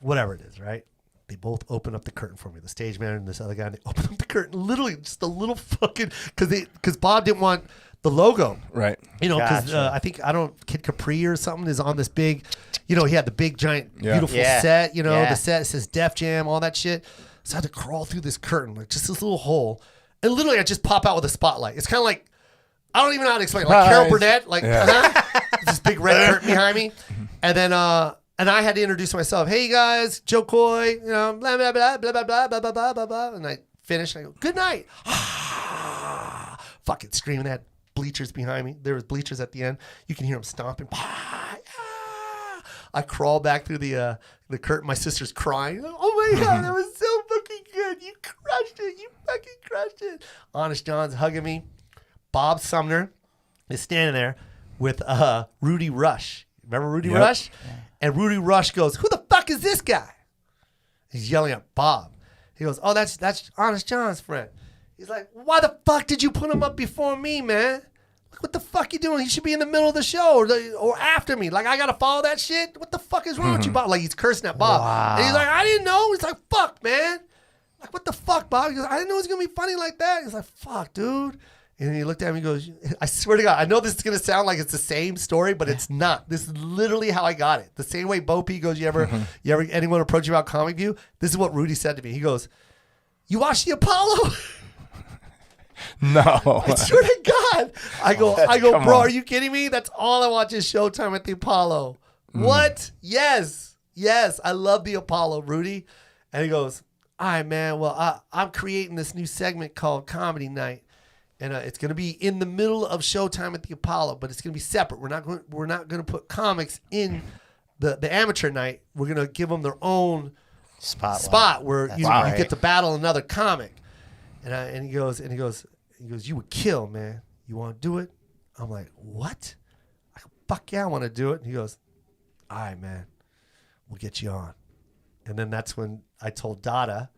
Whatever it is, right? They both open up the curtain for me. The stage manager and this other guy, and they open up the curtain, literally just a little fucking, because Bob didn't want the logo. Right. Because Gotcha. I think, Kid Capri or something is on this big, he had the big, giant, beautiful Yeah. set, Yeah. the set says Def Jam, all that shit. So I had to crawl through this curtain, like just this little hole. And literally I just pop out with a spotlight. It's kind of like, I don't even know how to explain it. Like Carol Surprise. Burnett, like, this big red curtain behind me. And then, and I had to introduce myself. "Hey, you guys, Jo Koy, blah, blah, blah, blah, blah, blah, blah, blah, blah, blah, blah." And I finished, and I go, "Good night." Fucking screaming at bleachers behind me. There was bleachers at the end. You can hear them stomping. I crawl back through the curtain. My sister's crying. "Oh my God, that was so fucking good. You crushed it. You fucking crushed it." Honest John's hugging me. Bob Sumner is standing there with Rudy Rush. Remember Rudy Yep. Rush? And Rudy Rush goes, "Who the fuck is this guy?" He's yelling at Bob. He goes, "Oh, that's Honest John's friend." He's like, "Why the fuck did you put him up before me, man? Like, what the fuck you doing? He should be in the middle of the show or after me. Like, I gotta follow that shit? What the fuck is wrong with you, Bob?" Like, he's cursing at Bob. Wow. And he's like, "I didn't know." He's like, "Fuck, man. Like, what the fuck, Bob?" He goes, "I didn't know it was gonna be funny like that." He's like, "Fuck, dude." And he looked at me and goes, I swear to God, I know this is going to sound like it's the same story, but it's not. This is literally how I got it. The same way Bo P goes, you ever anyone approach you about Comic View? This is what Rudy said to me. He goes, "You watch the Apollo?" No. I swear to God. I go, Come "Bro, on. are you kidding me? That's all I watch is Showtime at the Apollo." What? Yes. I love the Apollo, Rudy. And he goes, "All right, man. Well, I'm creating this new segment called Comedy Night. And it's going to be in the middle of Showtime at the Apollo, but it's going to be separate. We're not going to put comics in the amateur night. We're going to give them their own Spotlight. spot where you right. get to battle another comic." And he goes, you would kill, man. You want to do it? I'm like, what? I go, fuck yeah, I want to do it. And he goes, all right, man, we'll get you on. And then that's when I told Dada,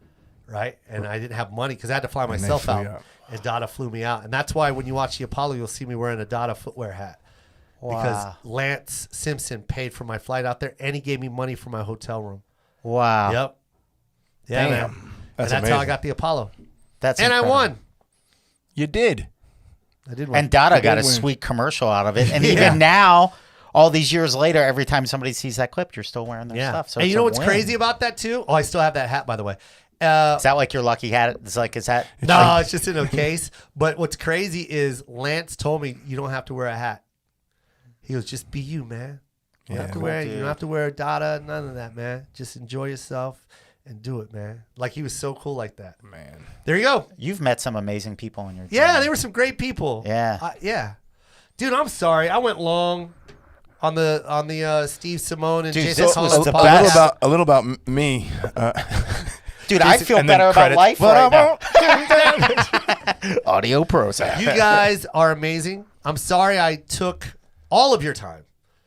right? And I didn't have money because I had to fly myself out. And Dada flew me out. And that's why when you watch the Apollo, you'll see me wearing a Dada footwear hat. Wow. Because Lance Simpson paid for my flight out there, and he gave me money for my hotel room. Wow. Yep. Yeah, Damn. man. That's and that's how I amazing. got the Apollo. That's and incredible. I won. You did. I did win. And Dada got a win. sweet commercial out of it. And Yeah. even now, all these years later, every time somebody sees that clip, you're still wearing their yeah. stuff. So and it's you know a what's win. crazy about that too? Oh, I still have that hat, by the way. Is that like your lucky hat? It's like, is that? No, it's just in a case. But what's crazy is Lance told me you don't have to wear a hat. He goes, just be you, man. You don't have to wear. You don't have to wear a Dada. None of that, man. Just enjoy yourself and do it, man. Like he was so cool like that. Man. There you go. You've met some amazing people in your Yeah, journey. they were some great people. Yeah. Yeah. Dude, I'm sorry. I went long on the Steve Simeone and Dude, Jason this Collins was the podcast. best. A little about me. Dude, I feel and then better about credits. life But right I now. Audio process. You guys are amazing. I'm sorry I took all of your time,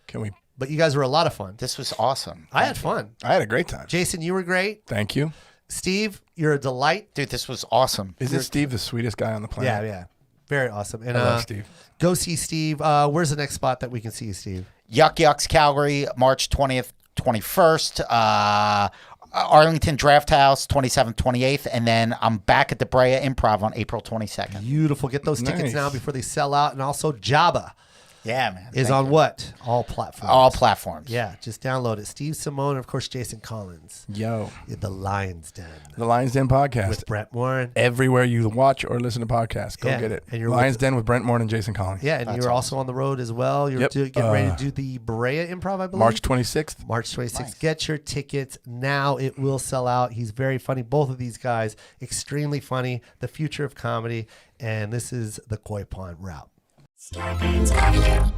Can we? but you guys were a lot of fun. This was awesome. I had fun. I had a great time. Jason, you were great. Thank you. Steve, you're a delight. Dude, this was awesome. Isn't Steve the sweetest guy on the planet? Yeah. Very awesome. And I love Steve. go see Steve. Where's the next spot that we can see you, Steve? Yuck Yucks Calgary, March 20th, 21st. Arlington Draft House, 27th, 28th. And then I'm back at the Brea Improv on April 22nd. Beautiful. Get those tickets Nice. now before they sell out. And also Jabba Yeah, man. is Thank on you. what? All platforms. All platforms. Yeah, just download it. Steve Simeone and, of course, Jason Collins. Yo. The Lion's Den The Lions Den podcast. with Brett Warren. Everywhere you watch or listen to podcasts, go Yeah, get it. and you're Lions with- Den with Brent Moore and Jason Collins. Yeah, and you're also on the road as well. You're Yep. getting ready to do the Brea Improv, I believe. March 26th. March 26th. Nice. Get your tickets now. It will sell out. He's very funny. Both of these guys, extremely funny. The future of comedy. And this is the Koy Pond route. Scorpions Avenue.